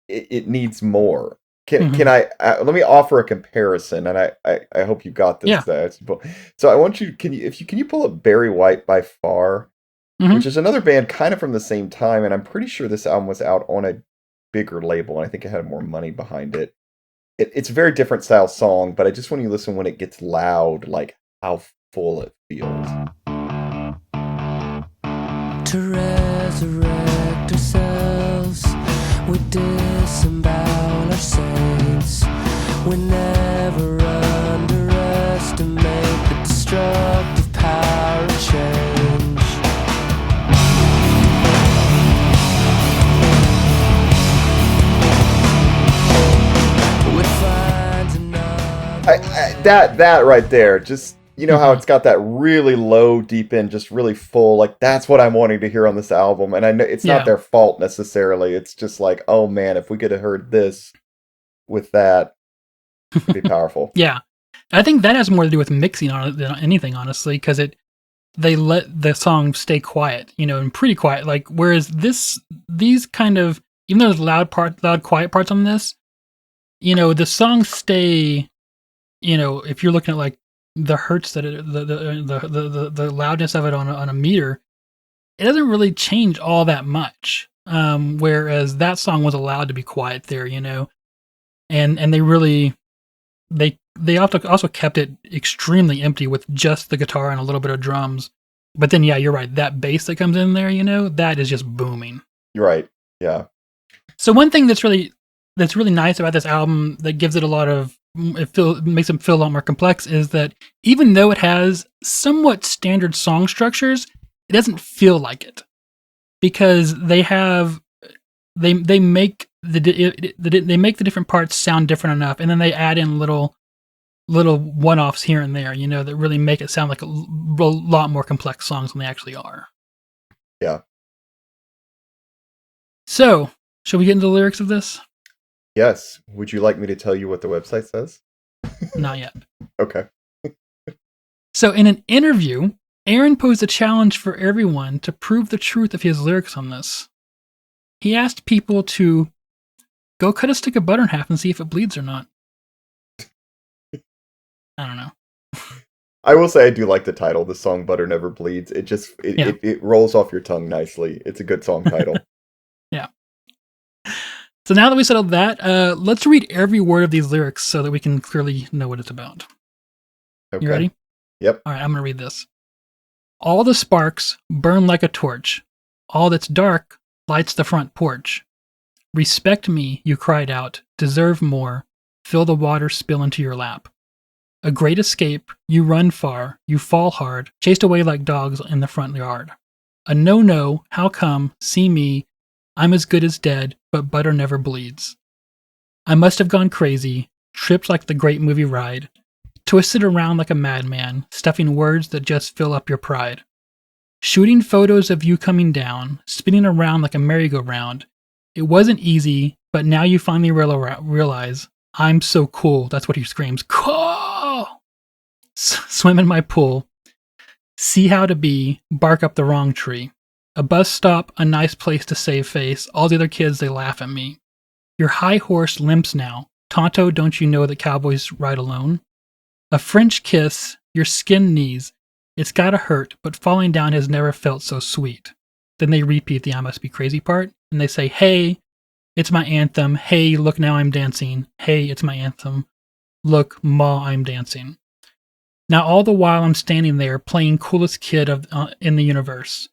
it needs more. Can I let me offer a comparison, and I hope you got this. Yeah. So I want you, can you pull up Barry White by Far, which is another band kind of from the same time, and I'm pretty sure this album was out on a bigger label, and I think it had more money behind it. It's a very different style song, but I just want you to listen when it gets loud, like how full it feels. To resurrect ourselves, we disembowel our saints. We never underestimate the destructive power of change. That right there, just, how it's got that really low, deep end, just really full, like that's what I'm wanting to hear on this album. And I know it's not their fault necessarily. It's just like, oh man, if we could have heard this with that, it'd be powerful. Yeah. I think that has more to do with mixing on it than anything, honestly, because they let the song stay quiet, and pretty quiet. Like, whereas these kind of, even though there's loud, quiet parts on this, the songs stay, if you're looking at like the hertz that the loudness of it on a meter, it doesn't really change all that much. Whereas that song was allowed to be quiet there, and they really they also kept it extremely empty with just the guitar and a little bit of drums. But then, yeah, you're right. That bass that comes in there, that is just booming. You're right. Yeah. So one thing that's really nice about this album that gives it a lot of makes it feel a lot more complex is that even though it has somewhat standard song structures, it doesn't feel like it because they make they make the different parts sound different enough, and then they add in little one-offs here and there, that really make it sound like a lot more complex songs than they actually are. Yeah. So, shall we get into the lyrics of this? Yes. Would you like me to tell you what the website says? Not yet. Okay. So, in an interview, Aaron posed a challenge for everyone to prove the truth of his lyrics on this. He asked people to go cut a stick of butter in half and see if it bleeds or not. I don't know. I will say I do like the title, the song Butter Never Bleeds. It rolls off your tongue nicely. It's a good song title. Yeah. So now that we settled that, let's read every word of these lyrics so that we can clearly know what it's about. Okay. You ready? Yep. All right, I'm going to read this. All the sparks burn like a torch. All that's dark lights the front porch. Respect me, you cried out. Deserve more. Feel the water spill into your lap. A great escape, you run far, you fall hard, chased away like dogs in the front yard. A no-no, how come, see me, I'm as good as dead, but butter never bleeds. I must have gone crazy, tripped like the great movie ride, twisted around like a madman, stuffing words that just fill up your pride. Shooting photos of you coming down, spinning around like a merry-go-round. It wasn't easy, but now you finally realize, I'm so cool, that's what he screams, cool! Swim in my pool, see how to be, bark up the wrong tree. A bus stop, a nice place to save face, all the other kids, they laugh at me. Your high horse limps now. Tonto, don't you know that cowboys ride alone? A French kiss, your skin knees. It's gotta hurt, but falling down has never felt so sweet. Then they repeat the I must be crazy part, and they say, hey, it's my anthem. Hey, look, now I'm dancing. Hey, it's my anthem. Look, ma, I'm dancing. Now all the while I'm standing there playing coolest kid in the universe.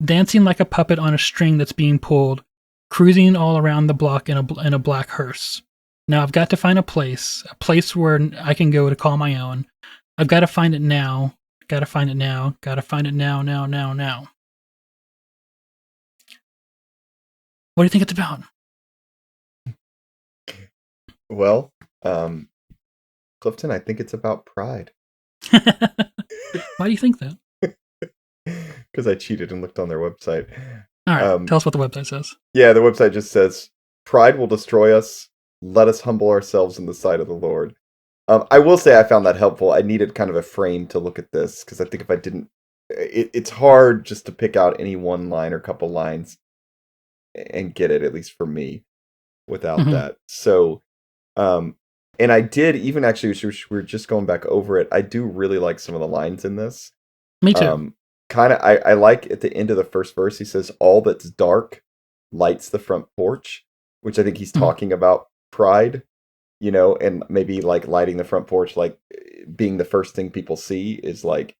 Dancing like a puppet on a string that's being pulled, cruising all around the block in a black hearse. Now I've got to find a place where I can go to call my own. I've got to find it now. Gotta find it now. Gotta find it now. What do you think it's about? Well, Clifton, I think it's about pride. Why do you think that? Because I cheated and looked on their website. All right, tell us what the website says. Yeah, the website just says, pride will destroy us. Let us humble ourselves in the sight of the Lord. I will say I found that helpful. I needed kind of a frame to look at this, because I think if I didn't... It's hard just to pick out any one line or couple lines and get it, at least for me, without that. So, and I did, even actually, we were just going back over it, I do really like some of the lines in this. Me too. I like at the end of the first verse, he says, all that's dark lights the front porch, which I think he's talking about pride, and maybe like lighting the front porch, like being the first thing people see is like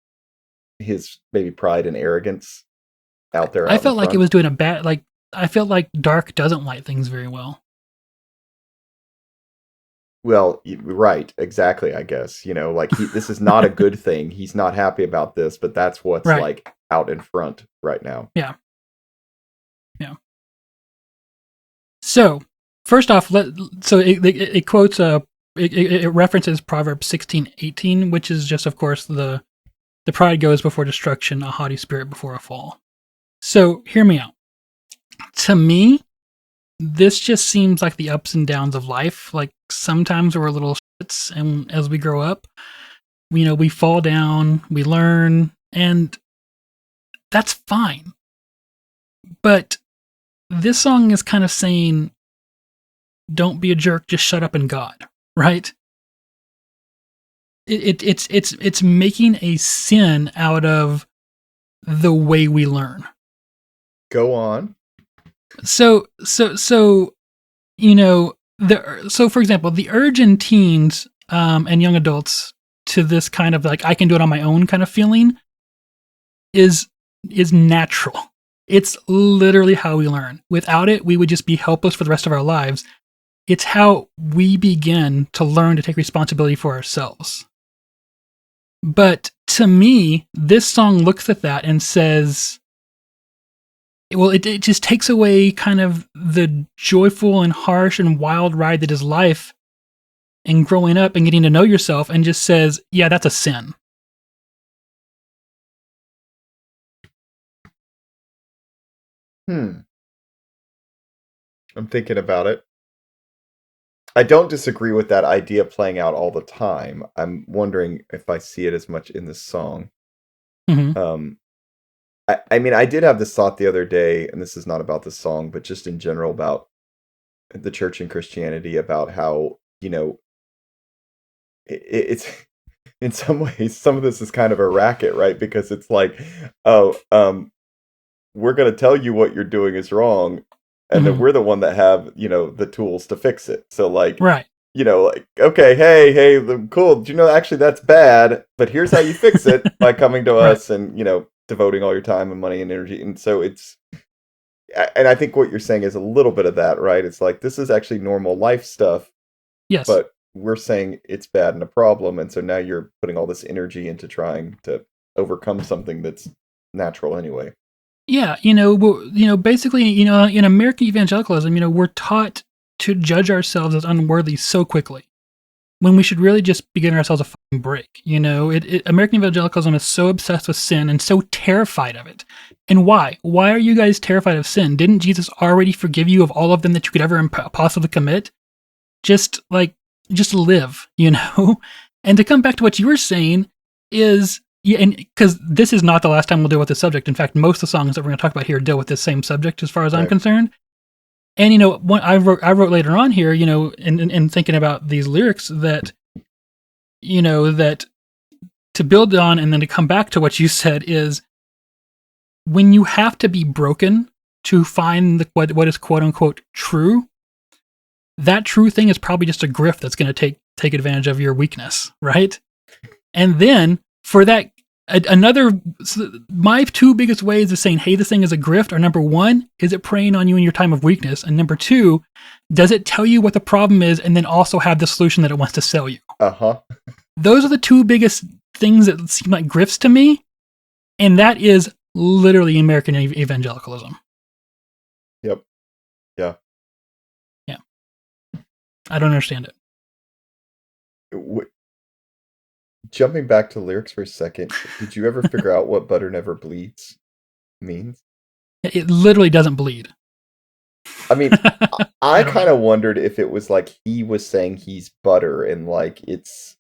his maybe pride and arrogance out there. I felt like it was doing a bad, I felt like dark doesn't light things very well. Well, right, exactly, I guess. This is not a good thing. He's not happy about this, but that's what's like out in front right now. Yeah. So, first off, it quotes, it references Proverbs 16:18, which is just, of course, the pride goes before destruction, a haughty spirit before a fall. So, hear me out. To me, this just seems like the ups and downs of life. Like, sometimes we're little shits, and as we grow up, we fall down, we learn, and that's fine. But this song is kind of saying, don't be a jerk, just shut up and God, right? It's making a sin out of the way we learn. Go on. So for example, the urge in teens and young adults to this kind of like I can do it on my own kind of feeling is natural. It's literally how we learn. Without it, we would just be helpless for the rest of our lives. It's how we begin to learn to take responsibility for ourselves. But to me, this song looks at that and says, well, it just takes away kind of the joyful and harsh and wild ride that is life and growing up and getting to know yourself, and just says, yeah, that's a sin. I'm thinking about it. I don't disagree with that idea playing out all the time. I'm wondering if I see it as much in this song. Mm-hmm. I mean, I did have this thought the other day, and this is not about the song, but just in general about the church and Christianity, about how, it's in some ways, some of this is kind of a racket, right? Because it's like, oh, we're going to tell you what you're doing is wrong, and then we're the one that have, the tools to fix it. So like, right. Like, okay, hey, cool. Do you know, actually that's bad, but here's how you fix it by coming to us and, devoting all your time and money and energy. And so and I think what you're saying is a little bit of that, right? It's like, this is actually normal life stuff. Yes. But we're saying it's bad and a problem. And so now you're putting all this energy into trying to overcome something that's natural anyway. Yeah. Basically, in American evangelicalism, we're taught to judge ourselves as unworthy so quickly, when we should really just be giving ourselves a fucking break. American evangelicalism is so obsessed with sin and so terrified of it. And why? Why are you guys terrified of sin? Didn't Jesus already forgive you of all of them that you could ever possibly commit? Just live, And to come back to what you were saying is, yeah, and because this is not the last time we'll deal with this subject. In fact, most of the songs that we're going to talk about here deal with this same subject, as far as I'm concerned. And what I wrote later on here, in thinking about these lyrics, that that to build on and then to come back to what you said is, when you have to be broken to find what is quote unquote true, that true thing is probably just a grift that's going to take advantage of your weakness, right? And then for that, my two biggest ways of saying, hey, this thing is a grift are, number one, is it preying on you in your time of weakness? And number two, does it tell you what the problem is and then also have the solution that it wants to sell you? Those are the two biggest things that seem like grifts to me. And that is literally American evangelicalism. Yep. Yeah. Yeah. I don't understand it. Jumping back to lyrics for a second, did you ever figure out what butter never bleeds means? It literally doesn't bleed. I mean, I kind of wondered if it was like he was saying he's butter and like it's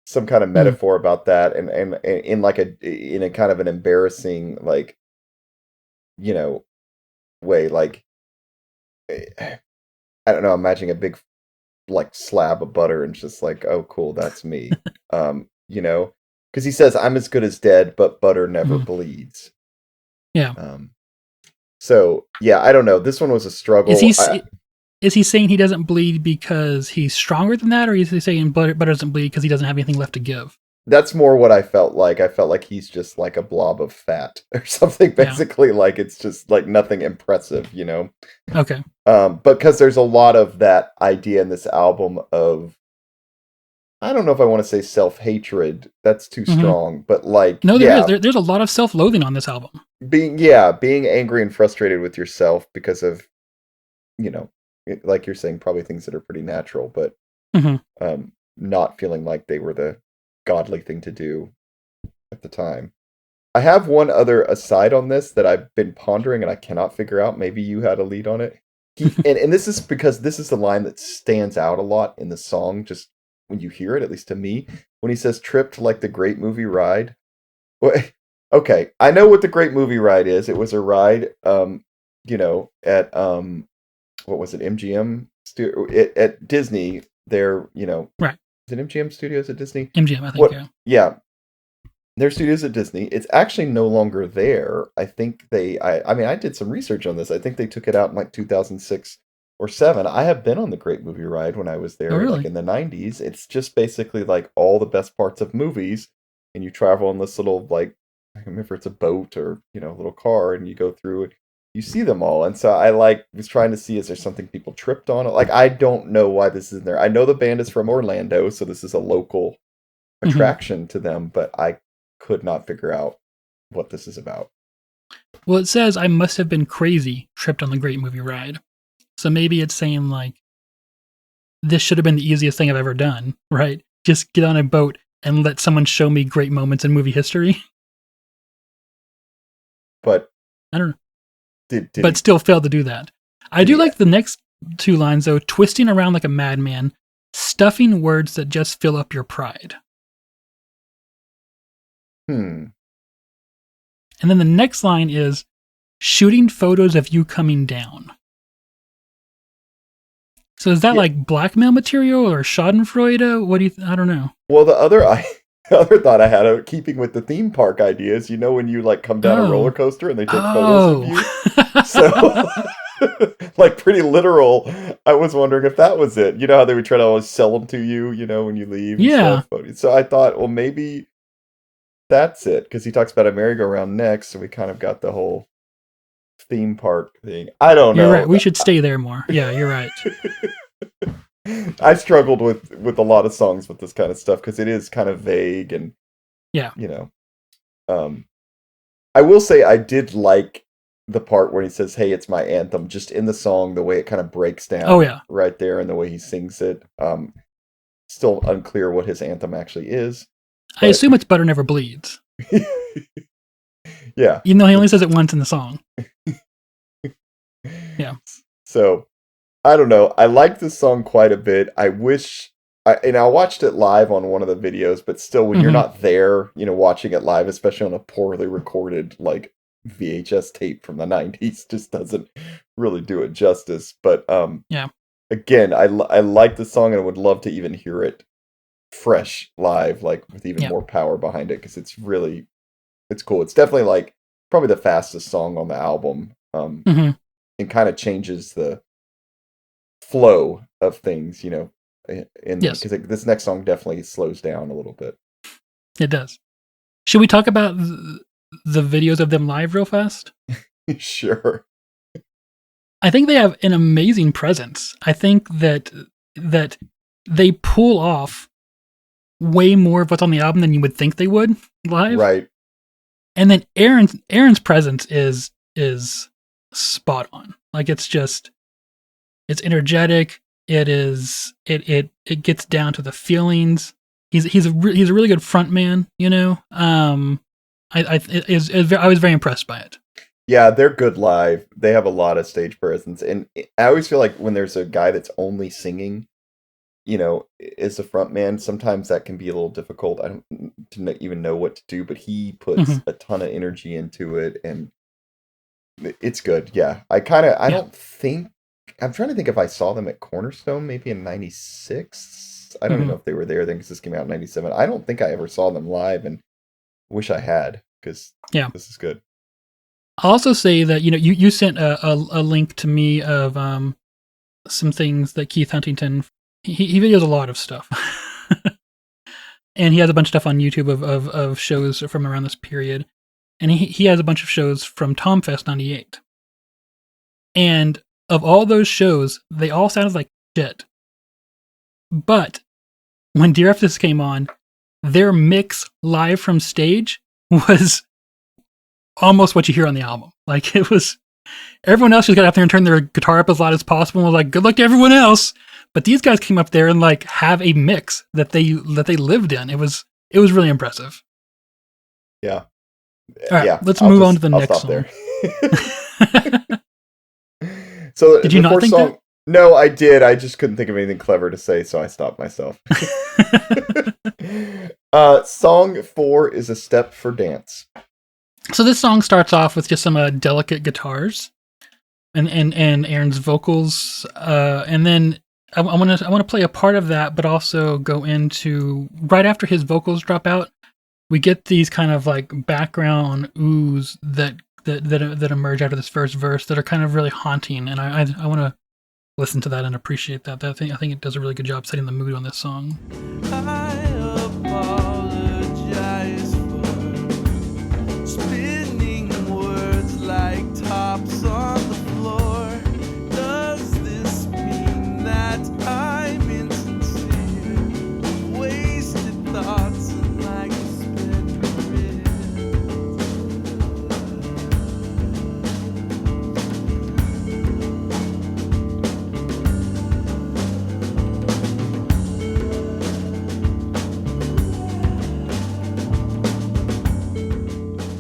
some kind of metaphor about that, and in like in a kind of an embarrassing, like, way, like, I don't know, imagining a big like slab of butter and just like, oh cool, that's me. Because he says, I'm as good as dead, but butter never bleeds. Yeah. So yeah, I don't know, this one was a struggle. Is he saying he doesn't bleed because he's stronger than that, or is he saying butter doesn't bleed because he doesn't have anything left to give? That's more what I felt like. I felt like he's just like a blob of fat or something, basically. Like it's just like nothing impressive, Okay. Because there's a lot of that idea in this album of, I don't know if I want to say self-hatred. That's too strong, but like, no, there's a lot of self-loathing on this album. Being angry and frustrated with yourself because of, like you're saying, probably things that are pretty natural, but not feeling like they were the godly thing to do at the time. I have one other aside on this that I've been pondering and I cannot figure out. Maybe you had a lead on it. And this is because this is the line that stands out a lot in the song, just when you hear it, at least to me, when he says, tripped like the great movie ride. Okay, I know what the great movie ride is. It was a ride, at, what was it, MGM at Disney. There, right. Is it MGM Studios at Disney? MGM, I think, yeah. Yeah. Their studios at Disney. It's actually no longer there. I think I did some research on this. I think they took it out in like 2006 or 7. I have been on the Great Movie Ride when I was Oh, there, like really? in the 90s. It's just basically like all the best parts of movies, and you travel on this little, like, I can't remember if it's a boat or, a little car, and you go through it. You see them all, and so I was trying to see, is there something people tripped on? Like, I don't know why this is in there. I know the band is from Orlando, so this is a local attraction to them, but I could not figure out what this is about. Well, it says I must have been crazy, tripped on the Great Movie Ride. So maybe it's saying, like, this should have been the easiest thing I've ever done, right? Just get on a boat and let someone show me great moments in movie history. But I don't know. did But he, still failed to do that. I do Yeah. like the next 2 lines, though. Twisting around like a madman, stuffing words that just fill up your pride. hmm. And then the next line is shooting photos of you coming down. So is that Yeah. like blackmail material or Schadenfreude? What do you? I don't know. Well, the other thought I had, keeping with the theme park ideas, when you like come down a roller coaster and they take photos of you. So, like, pretty literal. I was wondering if that was it. You know how they would try to always sell them to you, when you leave. And Yeah. stuff. So I thought, well, maybe that's it, because he talks about a merry-go-round next, so we kind of got the whole theme park thing. I don't know. You're right. We should stay there more. Yeah, you're right. I struggled with a lot of songs with this kind of stuff because it is kind of vague and Yeah. I will say I did like the part where he says, "Hey, it's my anthem," just in the song, the way it kind of breaks down. Oh, yeah. Right there, and the way he sings it. Still unclear what his anthem actually is. I assume it's Butter Never Bleeds. Yeah. Even though he only says it once in the song. Yeah. So, I don't know. I like this song quite a bit. I wish, and I watched it live on one of the videos, but still, when you're not there, watching it live, especially on a poorly recorded, like, VHS tape from the 90s, just doesn't really do it justice. But, Yeah. Again, I like the song and I would love to even hear it fresh live, like, with even more power behind it, because it's cool. It's definitely, like, probably the fastest song on the album. And kind of changes the flow of things, because this next song definitely slows down a little bit. It does. Should we talk about the videos of them live real fast? Sure. I think they have an amazing presence. I think that they pull off way more of what's on the album than you would think they would live. Right. And then Aaron's presence is spot on. Like, it's energetic. It gets down to the feelings. He's a really good front man, I was very impressed by it. Yeah, they're good live. They have a lot of stage presence, and I always feel like when there's a guy that's only singing, as a front man, sometimes that can be a little difficult. I don't even know what to do, but he puts a ton of energy into it, and it's good. Yeah, I'm trying to think if I saw them at Cornerstone maybe in '96. I don't even know if they were there then, because this came out in '97. I don't think I ever saw them live, and wish I had, because this is good. I'll also say that you sent a link to me of some things that Keith Huntington he videos a lot of stuff, and he has a bunch of stuff on YouTube of shows from around this period, and he has a bunch of shows from Tomfest '98, and of all those shows, they all sounded like shit. But when Dear Ephesus came on, their mix live from stage was almost what you hear on the album. Like, it was, everyone else just got out there and turned their guitar up as loud as possible and was like, good luck to everyone else. But these guys came up there and like have a mix that they lived in. It was really impressive. Yeah. All right, yeah. let's move on to the next song. So did you not think that? No, I did. I just couldn't think of anything clever to say, so I stopped myself. Song 4 is A Step for Dance. So this song starts off with just some delicate guitars, and Aaron's vocals, and then I want to play a part of that, but also go into right after his vocals drop out, we get these kind of like background oohs that emerge out of this first verse that are kind of really haunting, and I want to listen to that and appreciate that. I think it does a really good job setting the mood on this song. I apologize for spinning words like tops on the floor. Does this mean that I'm insincere? Wasted thoughts and like a sped career.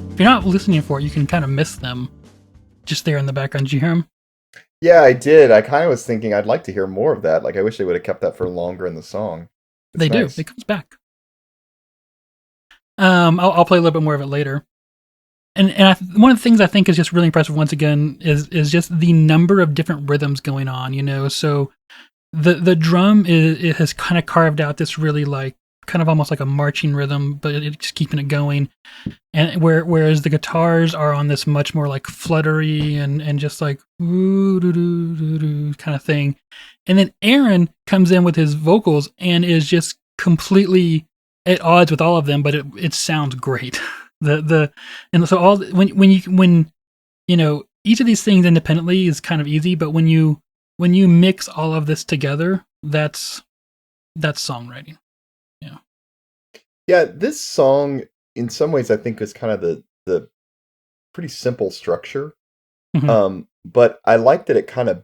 If you're not listening for it, you can kind of miss them just there in the background. Did you hear them? Yeah, I did. I kind of was thinking I'd like to hear more of that. Like, I wish they would have kept that for longer in the song. It's They nice. do. It comes back. I'll play a little bit more of it later. And one of the things I think is just really impressive once again is just the number of different rhythms going on. You know, so the drum it has kind of carved out this really like kind of almost like a marching rhythm, but it's keeping it going. And whereas the guitars are on this much more like fluttery and just like ooh doo doo doo doo kind of thing, and then Aaron comes in with his vocals and is just completely at odds with all of them, but it sounds great. And so all when you know each of these things independently is kind of easy, but when you mix all of this together, that's songwriting. Yeah, this song, in some ways, I think is kind of the pretty simple structure. Mhm. But I like that it kind of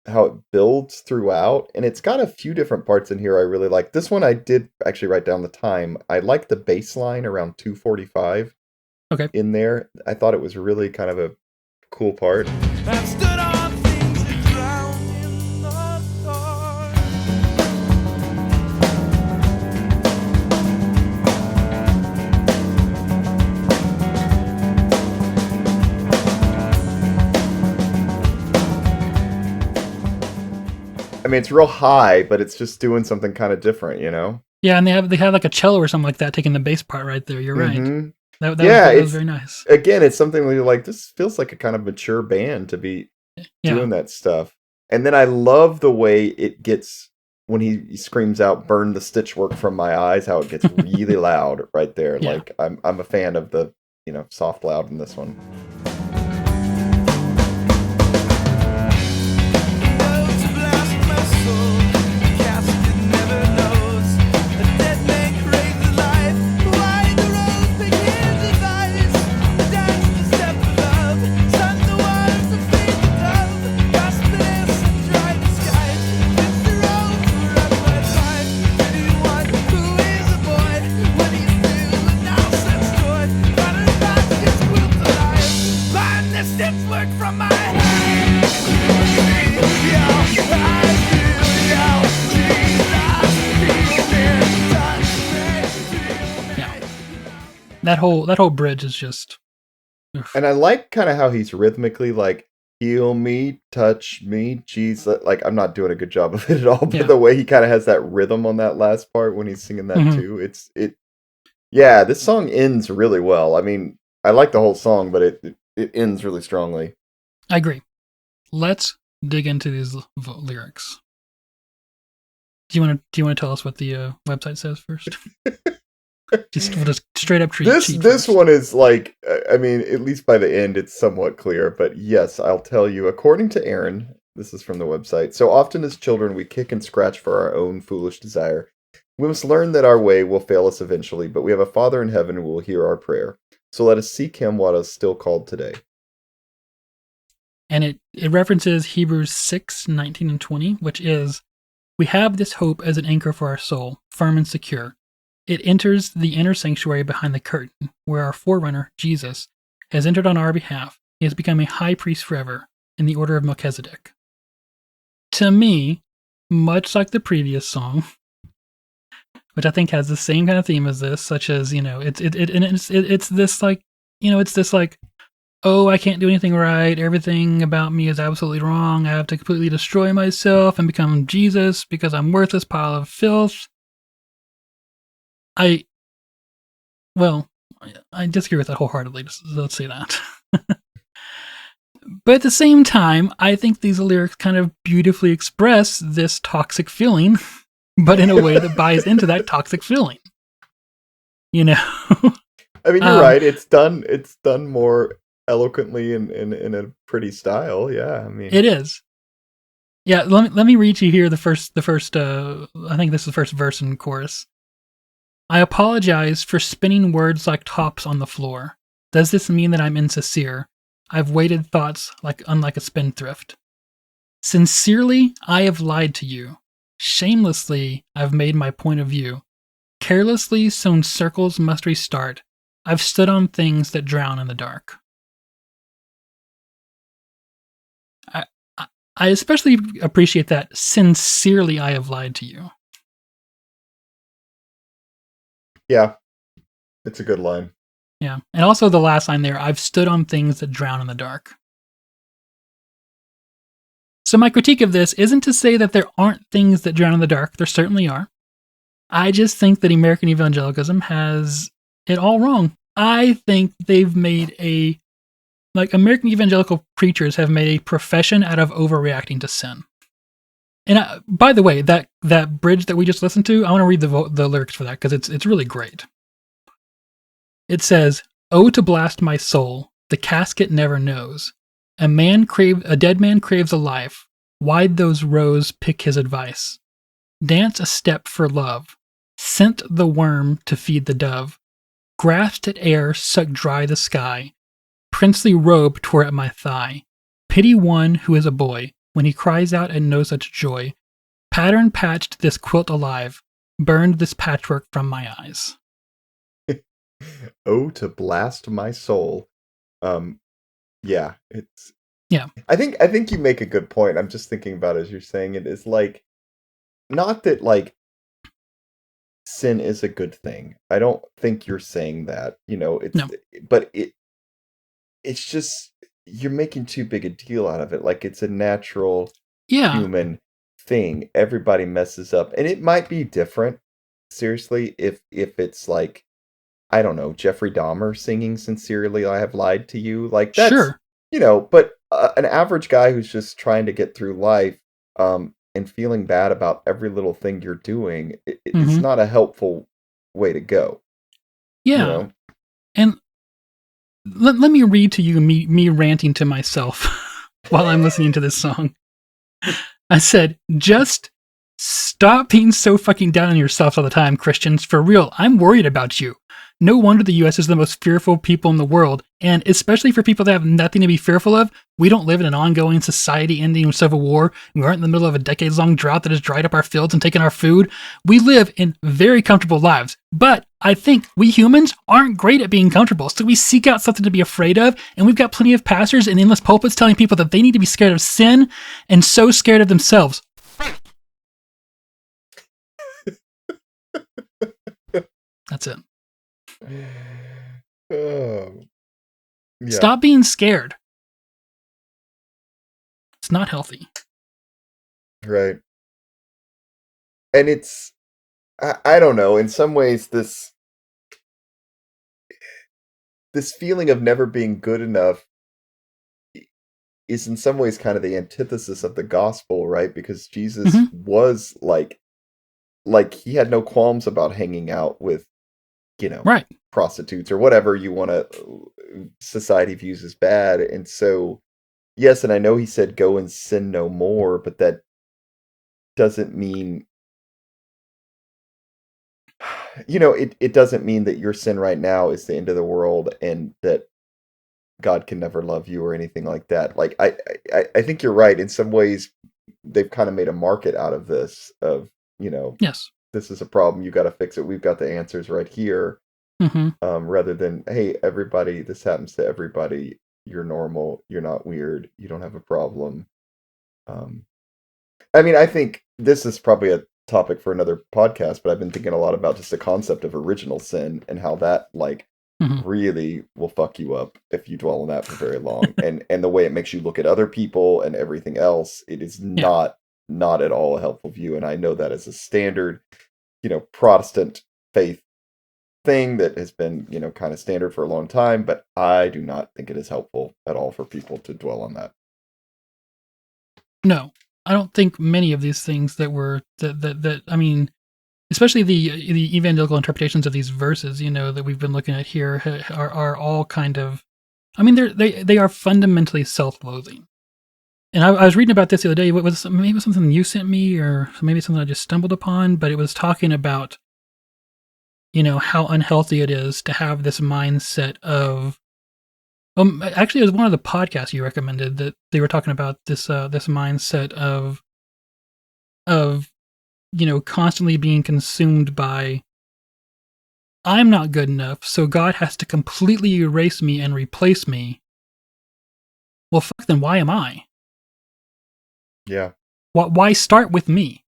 how it builds throughout, and it's got a few different parts in here I really like. This one I did actually write down the time. I like the bass line around 2:45 Okay. in there. I thought it was really kind of a cool part. I've stood on things that drown in the dark. I mean, it's real high, but it's just doing something kind of different, you know? Yeah, and they have like a cello or something like that taking the bass part right there. You're right. Mhm. That Yeah, was it's very nice. again, it's something where you're like, this feels like a kind of mature band to be Yeah. doing that stuff. And then I love the way it gets when he screams out, "Burn the stitchwork from my eyes," how it gets really loud right there. Yeah. Like I'm a fan of the, soft loud in this one. Notes blast my soul. Casket never knows. A dead man craves life. Why the rose pick his advice? Dance the step of love. Sun the waters to feed the dove. Gospeless and dry the skies. It's the road for up my time. Anyone who is a boy when he's new and now sets toy. Running back his quilt alive. Find the stitchwork from my head. That whole bridge is just oof. And I like kind of how he's rhythmically like, heal me, touch me, Jesus. Like I'm not doing a good job of it at all, but Yeah. the way he kind of has that rhythm on that last part when he's singing that Mhm. too, yeah, this song ends really well. I mean, I like the whole song, but it ends really strongly. I agree. Let's dig into these lyrics. Do you want to tell us what the website says first? We'll just straight up treat This first. one is like, I mean, at least by the end, it's somewhat clear. But yes, I'll tell you. According to Aaron, this is from the website. So often as children, we kick and scratch for our own foolish desire. We must learn that our way will fail us eventually, but we have a Father in heaven who will hear our prayer. So let us seek him while it is still called today. And it references Hebrews 6:19 and 20, which is, we have this hope as an anchor for our soul, firm and secure. It enters the inner sanctuary behind the curtain, where our forerunner, Jesus, has entered on our behalf. He has become a high priest forever, in the order of Melchizedek. To me, much like the previous song, which I think has the same kind of theme as this, such as, it's this like, it's this like, oh, I can't do anything right. Everything about me is absolutely wrong. I have to completely destroy myself and become Jesus because I'm worthless pile of filth. I disagree with that wholeheartedly. Let's say that. But at the same time, I think these lyrics kind of beautifully express this toxic feeling, but in a way that buys into that toxic feeling. You know? I mean, you're right. It's done more eloquently in a pretty style. Yeah, I mean, It is. Yeah, let me read you here the first I think this is the first verse and chorus. I apologize for spinning words like tops on the floor. Does this mean that I'm insincere? I've weighted thoughts unlike a spendthrift. Sincerely, I have lied to you. Shamelessly, I've made my point of view. Carelessly sown circles must restart. I've stood on things that drown in the dark. I especially appreciate that. Sincerely, I have lied to you. yeah, it's a good line. Yeah. And also the last line there, I've stood on things that drown in the dark. So my critique of this isn't to say that there aren't things that drown in the dark. There certainly are. I just think that American evangelicalism has it all wrong. I think they've made American evangelical preachers have made a profession out of overreacting to sin. And by the way, that bridge that we just listened to, I want to read the lyrics for that because it's really great. It says, "Oh, to blast my soul, the casket never knows. A dead man craves a life. Why'd those rows pick his advice? Dance a step for love. Sent the worm to feed the dove. Grasped at air, sucked dry the sky. Princely robe tore at my thigh. Pity one who is a boy when he cries out and knows such joy. Pattern patched this quilt alive. Burned this patchwork from my eyes." Oh, to blast my soul. Yeah, it's. Yeah. I think you make a good point. I'm just thinking about it as you're saying it. Is like, not that like sin is a good thing. I don't think you're saying that. It's No. but it's just you're making too big a deal out of it. Like it's a natural Yeah. human thing. Everybody messes up, and it might be different. Seriously, if it's like, I don't know, Jeffrey Dahmer singing "Sincerely I Have Lied to You," like that's Sure. but an average guy who's just trying to get through life, and feeling bad about every little thing you're doing, it's Mhm. not a helpful way to go. You Yeah. know, And let me read to you me ranting to myself while I'm listening to this song. I said, just stop being so fucking down on yourselves all the time, Christians. For real, I'm worried about you. No wonder the US is the most fearful people in the world, and especially for people that have nothing to be fearful of. We don't live in an ongoing society-ending civil war. We aren't in the middle of a decades-long drought that has dried up our fields and taken our food. We live in very comfortable lives, but I think we humans aren't great at being comfortable, so we seek out something to be afraid of, and we've got plenty of pastors and endless pulpits telling people that they need to be scared of sin and so scared of themselves. That's it. Oh, yeah, Stop being scared. It's not healthy. right. And it's, I don't know. In some ways, this feeling of never being good enough is in some ways kind of the antithesis of the gospel, right? Because Jesus Mhm. was like he had no qualms about hanging out with, Right. prostitutes or whatever you want to society views as bad. And so, yes, and I know he said go and sin no more, but that doesn't mean it doesn't mean that your sin right now is the end of the world and that God can never love you or anything like that. Like I think you're right. In some ways, they've kind of made a market out of this of, Yes. this is a problem, you got to fix it. We've got the answers right here. Hmm. Rather than, hey, everybody, this happens to everybody. You're normal. You're not weird. You don't have a problem. Um, I mean, I think this is probably a topic for another podcast, but I've been thinking a lot about just the concept of original sin and how that like Hmm. really will fuck you up if you dwell on that for very long, and the way it makes you look at other people and everything else. It is Yeah. not at all a helpful view, and I know that as a standard, Protestant faith thing that has been, kind of standard for a long time, but I do not think it is helpful at all for people to dwell on that. No, I don't think many of these things I mean, especially the evangelical interpretations of these verses, that we've been looking at here are all kind of, I mean, they are fundamentally self-loathing. And I was reading about this the other day. It was maybe something you sent me, or maybe something I just stumbled upon, but it was talking about, how unhealthy it is to have this mindset of, actually, it was one of the podcasts you recommended that they were talking about this mindset of constantly being consumed by, I'm not good enough, so God has to completely erase me and replace me. Well, fuck, then why am I? Yeah. Why start with me?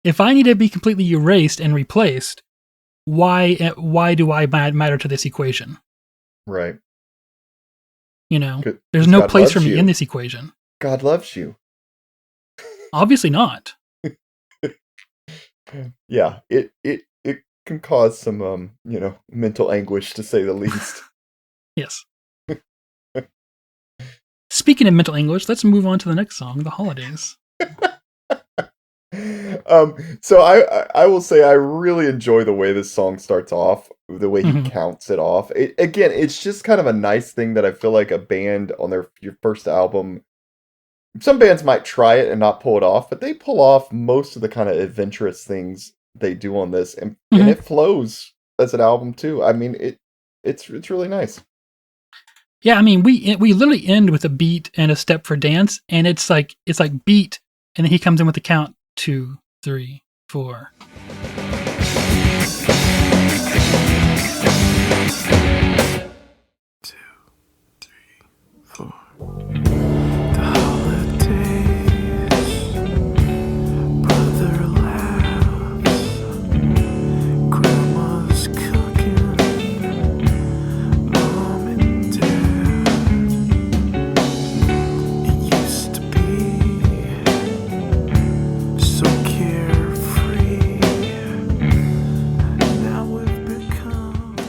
If I need to be completely erased and replaced, why do I matter to this equation? Right. There's no place for me in this equation. God loves you. Obviously not. Yeah, it can cause some mental anguish, to say the least. Yes. Speaking of mental anguish, let's move on to the next song, The Holidays. So I will say I really enjoy the way this song starts off, the way he counts it off. It's just kind of a nice thing that I feel like a band on your first album, some bands might try it and not pull it off, but they pull off most of the kind of adventurous things they do on this, and it flows as an album too. I mean, it's really nice. Yeah, I mean, we literally end with a beat and a step for dance, and it's like beat, and then he comes in with the count 2, 3, 4.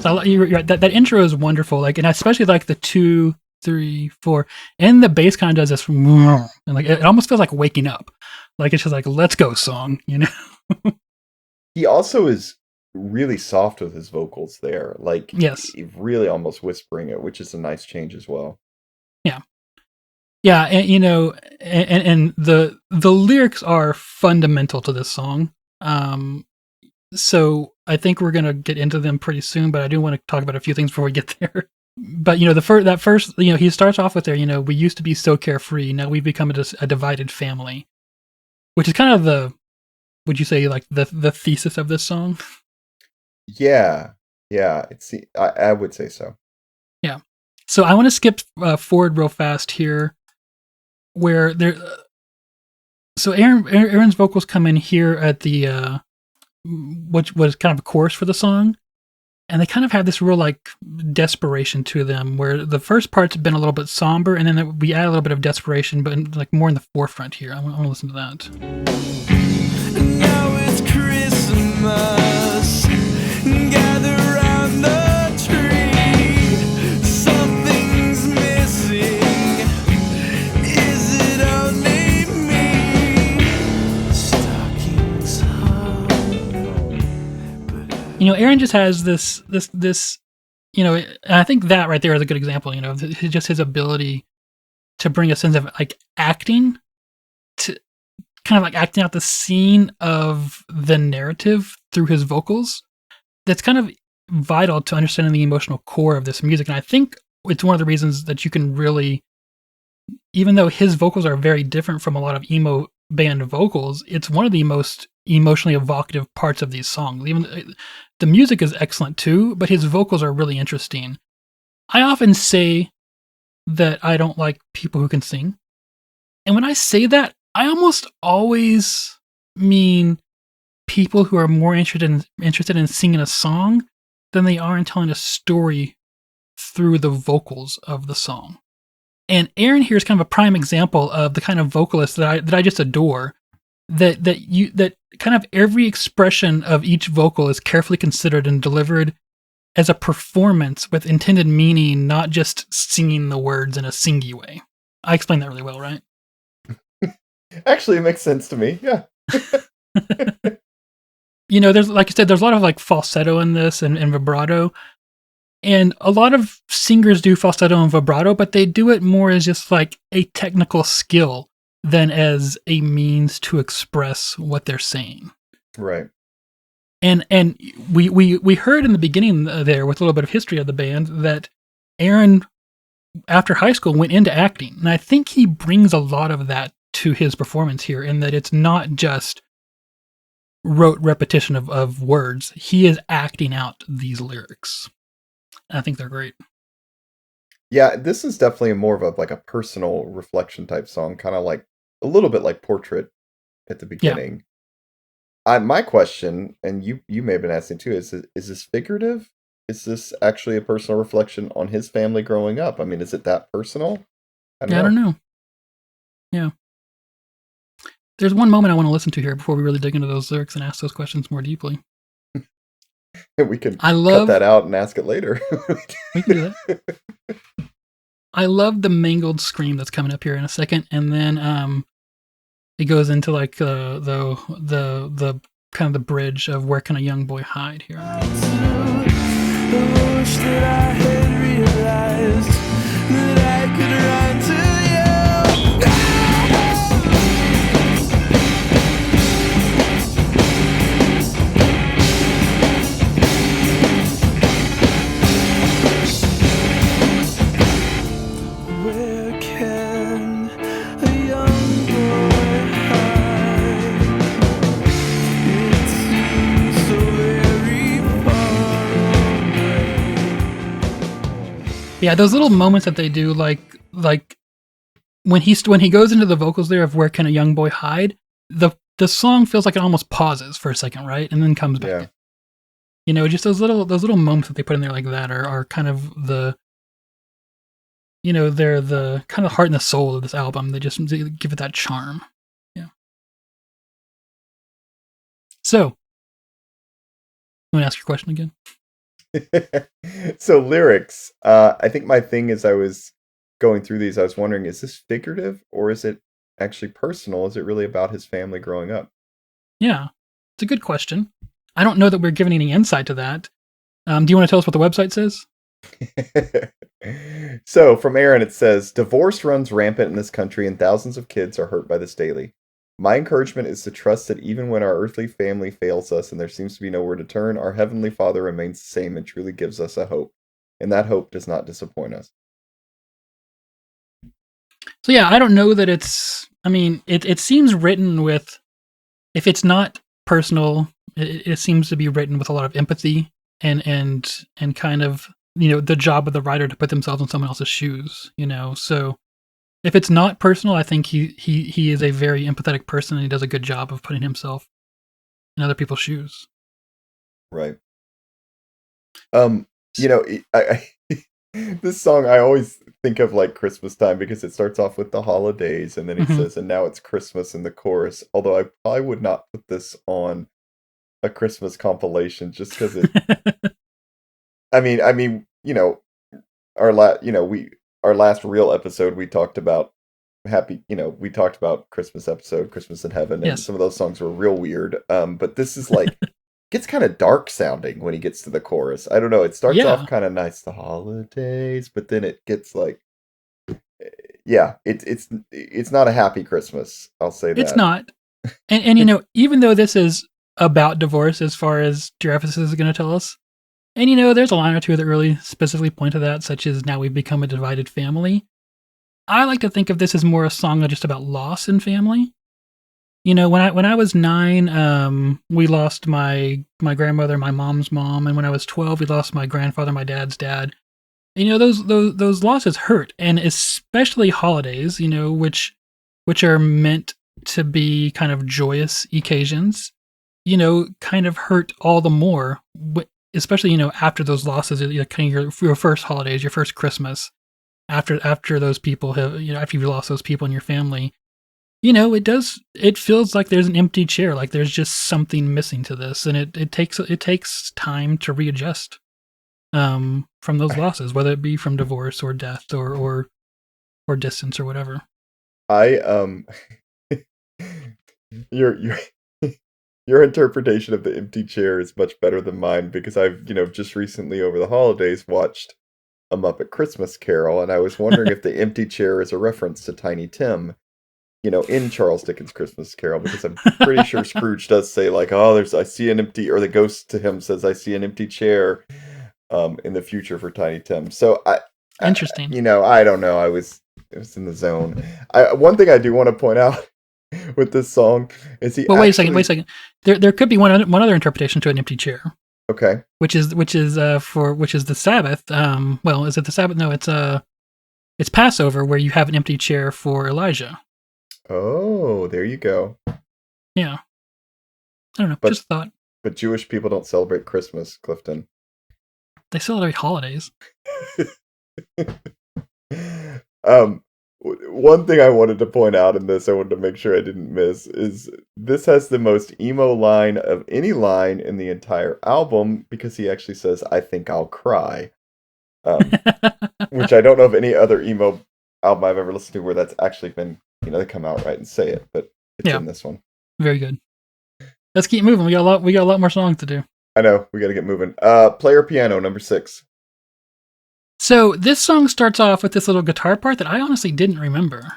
So you're right, that intro is wonderful, and I especially like the 2, 3, 4, and the bass kind of does this, and it almost feels like waking up, like it's just like, let's go, song, He also is really soft with his vocals there, like yes, really almost whispering it, which is a nice change as well. Yeah, and the lyrics are fundamental to this song. So I think we're gonna get into them pretty soon, but I do want to talk about a few things before we get there. But that first, he starts off with there, we used to be so carefree, now we've become a divided family, which is kind of would you say, like the thesis of this song? Yeah, I would say so. Yeah. So I want to skip forward real fast here, where there. So Aaron's vocals come in here at the which was kind of a chorus for the song, and they kind of have this real like desperation to them, where the first part's been a little bit somber, and then we add a little bit of desperation, but like more in the forefront here. I want to listen to that. Now it's Christmas. Gather round the tree. Something's missing. Is it only me? Stockings hung. Aaron just has this, and I think that right there is a good example, just his ability to bring a sense of like acting, to kind of like acting out the scene of the narrative through his vocals. That's kind of vital to understanding the emotional core of this music. And I think it's one of the reasons that you can really, even though his vocals are very different from a lot of emo band vocals, it's one of the most emotionally evocative parts of these songs. Even the music is excellent too, but his vocals are really interesting. I often say that I don't like people who can sing. And when I say that, I almost always mean people who are more interested in singing a song than they are in telling a story through the vocals of the song. And Aaron here is kind of a prime example of the kind of vocalist that I just adore, that kind of every expression of each vocal is carefully considered and delivered as a performance with intended meaning, not just singing the words in a singy way. I explained that really well, right? Actually, it makes sense to me. Yeah. There's, like you said, there's a lot of like falsetto in this and vibrato. And a lot of singers do falsetto and vibrato, but they do it more as just like a technical skill than as a means to express what they're saying. Right. And we heard in the beginning there, with a little bit of history of the band, that Aaron, after high school, went into acting. And I think he brings a lot of that to his performance here, in that it's not just rote repetition of words. He is acting out these lyrics. I think they're great. Yeah, this is definitely more of a personal reflection type song, kind of like a little bit like Portrait at the beginning. My question, and you may have been asking too, is this figurative? Is this actually a personal reflection on his family growing up? I mean, is it that personal? I don't know. Yeah. There's one moment I want to listen to here before we really dig into those lyrics and ask those questions more deeply. We can cut that out and ask it later. We can do that. I love the mangled scream that's coming up here in a second, and then it goes into like the kind of the bridge of where can a young boy hide here. I wish that I had realized that I could run to you. Where can a young boy hide? It seems so very far away. Yeah, those little moments that they do, like when he goes into the vocals there of where can a young boy hide, the song feels like it almost pauses for a second, right, and then comes back. Yeah. Just those little moments that they put in there like that are kind of the, they're the kind of heart and the soul of this album. They give it that charm. Yeah. So, you want to ask your question again? So lyrics. I think my thing as I was going through these, I was wondering, is this figurative or is it actually personal? Is it really about his family growing up? Yeah, it's a good question. I don't know that we're giving any insight to that. Do you want to tell us what the website says? So from Aaron, it says, divorce runs rampant in this country and thousands of kids are hurt by this daily. My encouragement is to trust that even when our earthly family fails us and there seems to be nowhere to turn, our Heavenly Father remains the same and truly gives us a hope. And that hope does not disappoint us. So yeah, I don't know that it seems written with, if it's not personal, it seems to be written with a lot of empathy and kind of, the job of the writer to put themselves in someone else's shoes, so if it's not personal, I think he is a very empathetic person and he does a good job of putting himself in other people's shoes. Right. This song I always think of like Christmas time because it starts off with the holidays and then he says, and now it's Christmas in the chorus. Although I probably would not put this on a Christmas compilation just because it. I mean, our last real episode we talked about we talked about Christmas episode, Christmas in Heaven, and Yes. some of those songs were real weird. But this is like. Gets kind of dark sounding when he gets to the chorus. I don't know. It starts off kind of nice, the holidays, but then it gets like, it's not a happy Christmas. I'll say that it's not. And even though this is about divorce, as far as Dear Ephesus is going to tell us, and there's a line or two that really specifically point to that, such as now we've become a divided family. I like to think of this as more a song just about loss in family. When I was 9, we lost my grandmother, my mom's mom, and when I was 12, we lost my grandfather, my dad's dad. And, those losses hurt, and especially holidays, which are meant to be kind of joyous occasions, kind of hurt all the more, especially after those losses, kind of your first holidays, your first Christmas, after those people have after you lost those people in your family. it feels like there's an empty chair, like there's just something missing to this, and it takes time to readjust from those losses, whether it be from divorce or death or distance or whatever. Your your interpretation of the empty chair is much better than mine, because I've, just recently over the holidays watched A Muppet Christmas Carol, and I was wondering if the empty chair is a reference to Tiny Tim, in Charles Dickens' Christmas Carol, because I'm pretty sure Scrooge does say, like, oh, I see an empty, or the ghost to him says, I see an empty chair in the future for Tiny Tim. So Interesting. I don't know. It was in the zone. One thing I do want to point out with this song is wait a second. There could be one other interpretation to an empty chair. Okay. Which is the Sabbath. Well, is it the Sabbath? No, it's Passover, where you have an empty chair for Elijah. Oh, there you go. Yeah. I don't know. Just a thought. But Jewish people don't celebrate Christmas, Clifton. They celebrate holidays. One thing I wanted to point out in this, I wanted to make sure I didn't miss, is this has the most emo line of any line in the entire album, because he actually says, I think I'll cry. Which I don't know of any other emo album I've ever listened to where that's actually been, they come out right and say it, but it's in this one. Very good. Let's keep moving. We got a lot more songs to do. I know, we gotta get moving. Player Piano, number 6. So this song starts off with this little guitar part that I honestly didn't remember.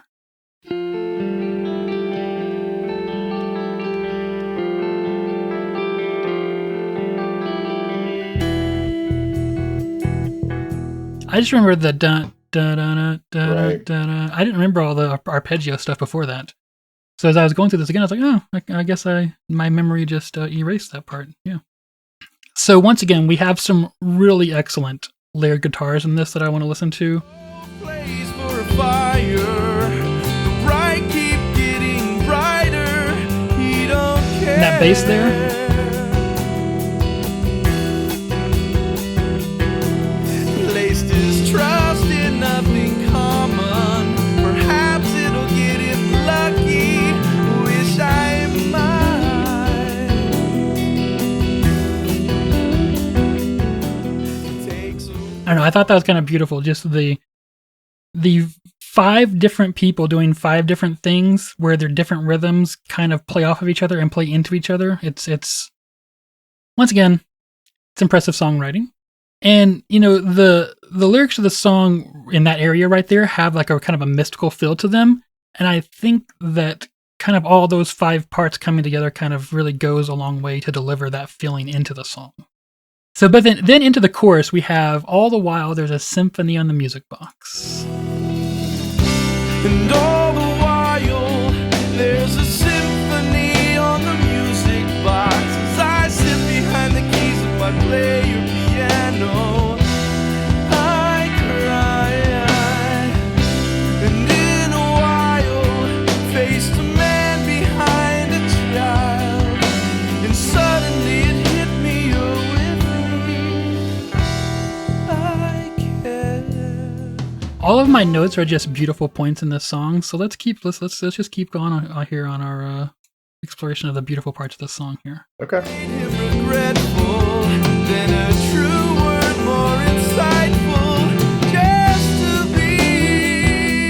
I just remember the dun dun dun dun dun. I didn't remember all the arpeggio stuff before that. So as I was going through this again, I was like, oh, I guess my memory just erased that part. Yeah. So once again, we have some really excellent layered guitars in this that I want to listen to. Place for a fire. The bright keep getting brighter. He don't care. And that bass there. Placed his trust in nothing common. Perhaps it'll get him lucky. Wish I I don't know. I thought that was kind of beautiful. Just the 5 different people doing 5 different things where their different rhythms kind of play off of each other and play into each other. It's once again, it's impressive songwriting. And the lyrics of the song in that area right there have like a kind of a mystical feel to them. And I think that kind of all those 5 parts coming together kind of really goes a long way to deliver that feeling into the song. So, but then into the chorus, we have, all the while, there's a symphony on the music box. And all the while, there's a symphony on the music box. As I sit behind the keys of my player piano, I cry. And in a while, faced a man behind a child. And suddenly it hit me, you're with me. I care. All of my notes are just beautiful points in this song, so let's just keep going on here on our exploration of the beautiful parts of this song here. Okay. Regretful than a true word, more insightful, just to be.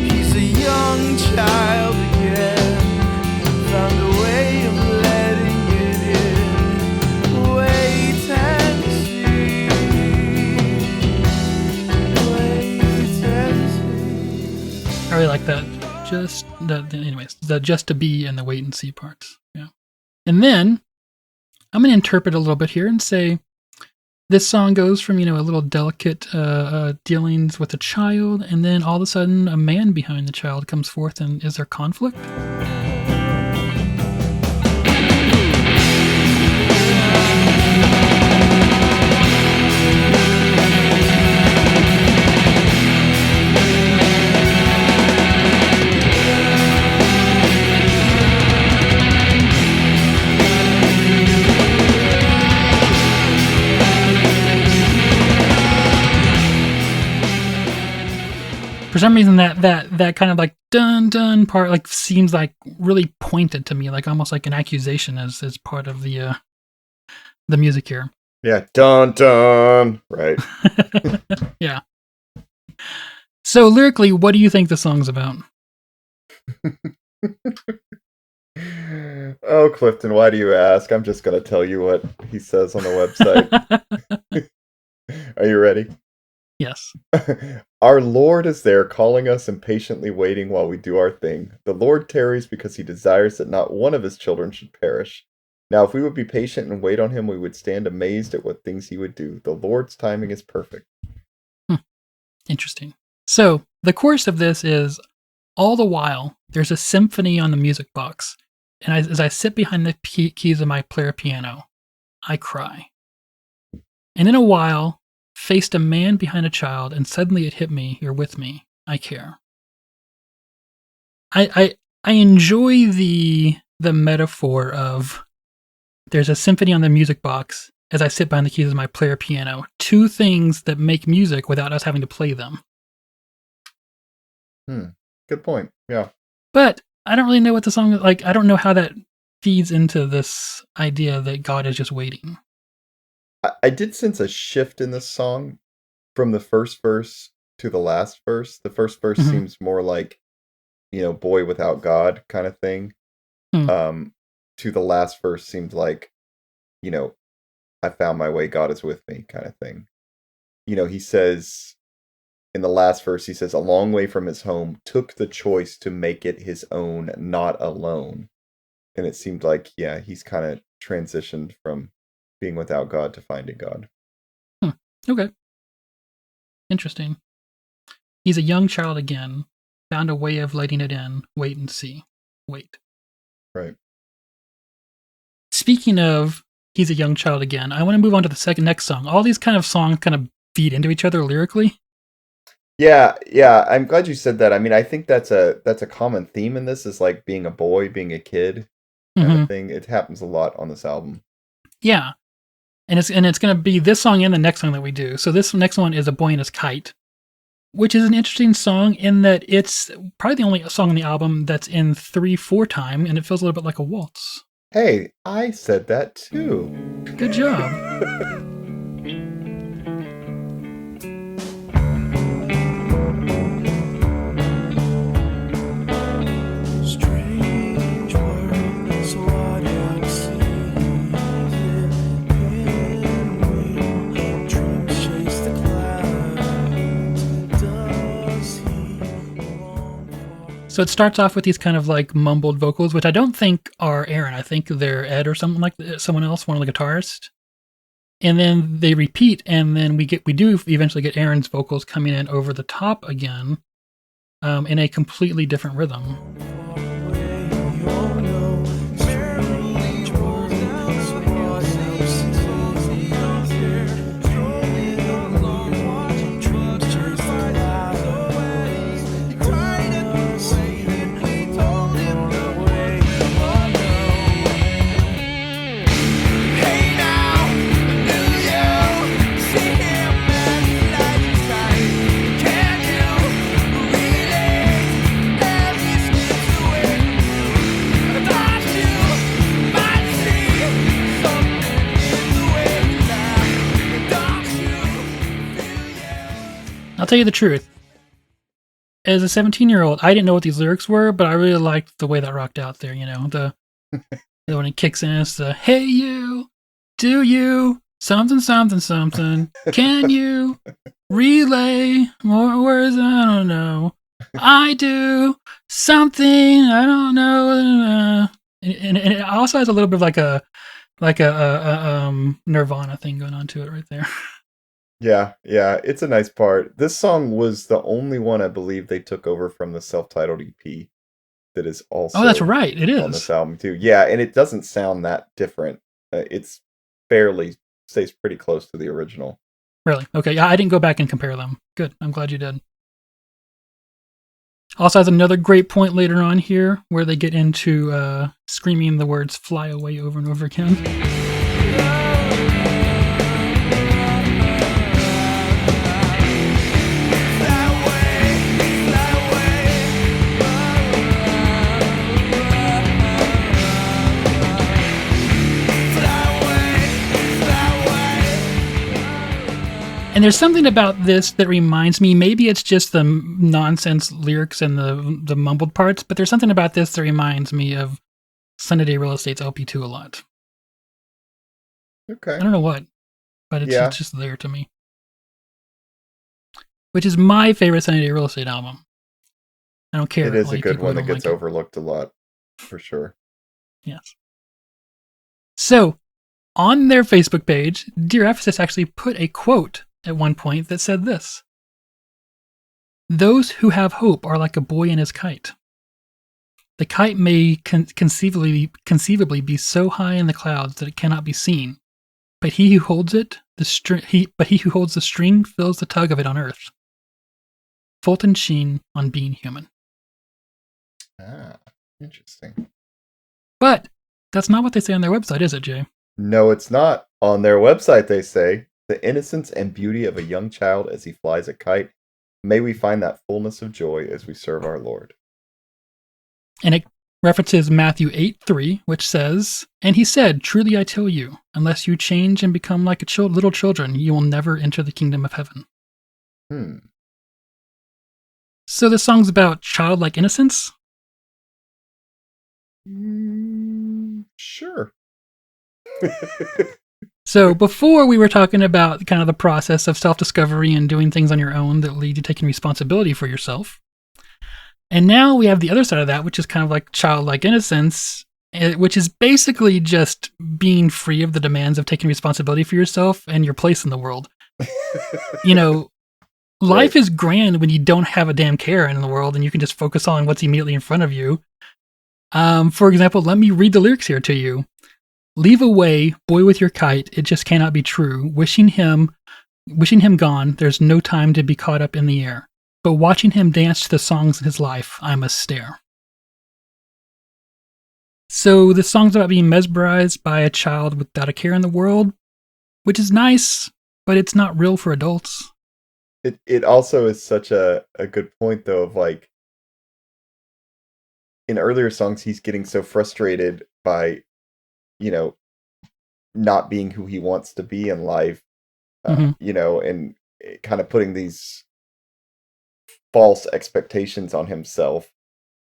He's a young child again, found a way of letting it in. Wait and see. Wait and see. I really like that. Anyways, the just to be and the wait and see parts. Yeah. And then I'm going to interpret a little bit here and say this song goes from, a little delicate dealings with a child, and then all of a sudden a man behind the child comes forth, and is there conflict? For some reason, that kind of like dun dun part like seems like really pointed to me, like almost like an accusation as part of the music here. Yeah, dun dun. Right. Yeah. So lyrically, what do you think the song's about? Oh, Clifton, why do you ask? I'm just gonna tell you what he says on the website. Are you ready? Yes. Our Lord is there calling us and patiently waiting while we do our thing. The Lord tarries because he desires that not one of his children should perish. Now, if we would be patient and wait on him, we would stand amazed at what things he would do. The Lord's timing is perfect. Interesting. So the chorus of this is, all the while, there's a symphony on the music box, and as I sit behind the keys of my player piano, I cry. And in a while, faced a man behind a child, and suddenly it hit me, you're with me, I care. I enjoy the metaphor of there's a symphony on the music box as I sit behind the keys of my player piano. Two things that make music without us having to play them. Good point. Yeah. But I don't really know what the song is like. I don't know how that feeds into this idea that God is just waiting. I did sense a shift in this song from the first verse to the last verse. The first verse seems more like, boy without God kind of thing. To the last verse seemed like, I found my way, God is with me kind of thing. He says in the last verse, he says, a long way from his home, took the choice to make it his own, not alone. And it seemed like, he's kind of transitioned from being without God to finding God. Okay. Interesting. He's a young child again, found a way of letting it in, wait and see. Wait. Right. Speaking of he's a young child again, I want to move on to the next song. All these kind of songs kind of feed into each other lyrically. Yeah, I'm glad you said that. I mean, I think that's a common theme in this, is like being a boy, being a kid kind of thing. It happens a lot on this album. Yeah. And it's going to be this song and the next song that we do. So this next one is A Boy and His Kite, which is an interesting song in that it's probably the only song on the album that's in 3/4 time, and it feels a little bit like a waltz. Hey, I said that too. Good job. Strange world is what I'm seeing. Pinwheel dreams chase the clouds. Does he long for? So it starts off with these kind of like mumbled vocals, which I don't think are Aaron. I think they're Ed or something like that, someone else, one of the guitarists. And then they repeat, and then we do eventually get Aaron's vocals coming in over the top again, in a completely different rhythm. I'll tell you the truth. As a 17-year-old, I didn't know what these lyrics were, but I really liked the way that rocked out there. When it kicks in, it's the "Hey you, do you something something something? Can you relay more words? I don't know. I do something I don't know." And it also has a little bit of like a Nirvana thing going on to it right there. Yeah, it's a nice part. This song was the only one I believe they took over from the self-titled EP that is also Oh, that's right. It on this is. album too. Yeah, and it doesn't sound that different. It's stays pretty close to the original. Really? Okay. Yeah, I didn't go back and compare them. Good. I'm glad you did. Also has another great point later on here where they get into screaming the words "fly away" over and over again. That way, And there's something about this that reminds me, maybe it's just the nonsense lyrics and the mumbled parts, but there's something about this that reminds me of Sunny Day Real Estate's LP2 a lot. Okay. I don't know what, but it's, Yeah. it's just there to me. Which is my favorite Sunny Day Real Estate album. I don't care. It is all a you good people who one that don't gets like it. overlooked a lot, for sure. Yes. So, on their Facebook page, Dear Ephesus actually put a quote at one point that said this: "Those who have hope are like a boy and his kite. The kite may conceivably be so high in the clouds that it cannot be seen, but he who holds it, he who holds the string feels the tug of it on earth. Fulton Sheen on being human." Ah, interesting. But that's not what they say on their website, is it, Jay? No, it's not. On their website, they say, "The innocence and beauty of a young child as he flies a kite. May we find that fullness of joy as we serve our Lord." And it references Matthew 8:3, which says, "And he said, truly I tell you, unless you change and become like little children, you will never enter the kingdom of heaven." So the song's about childlike innocence? Sure. So before we were talking about kind of the process of self-discovery and doing things on your own that lead to taking responsibility for yourself. And now we have the other side of that, which is kind of like childlike innocence, which is basically just being free of the demands of taking responsibility for yourself and your place in the world. You know, life is grand when you don't have a damn care in the world and you can just focus on what's immediately in front of you. For example, let me read the lyrics here to you. "Leave away, boy with your kite, it just cannot be true. Wishing him gone, there's no time to be caught up in the air. But watching him dance to the songs in his life, I must stare." So the song's about being mesmerized by a child without a care in the world, which is nice, but it's not real for adults. It also is such a good point, though, of like, in earlier songs, he's getting so frustrated by, not being who he wants to be in life, and kind of putting these false expectations on himself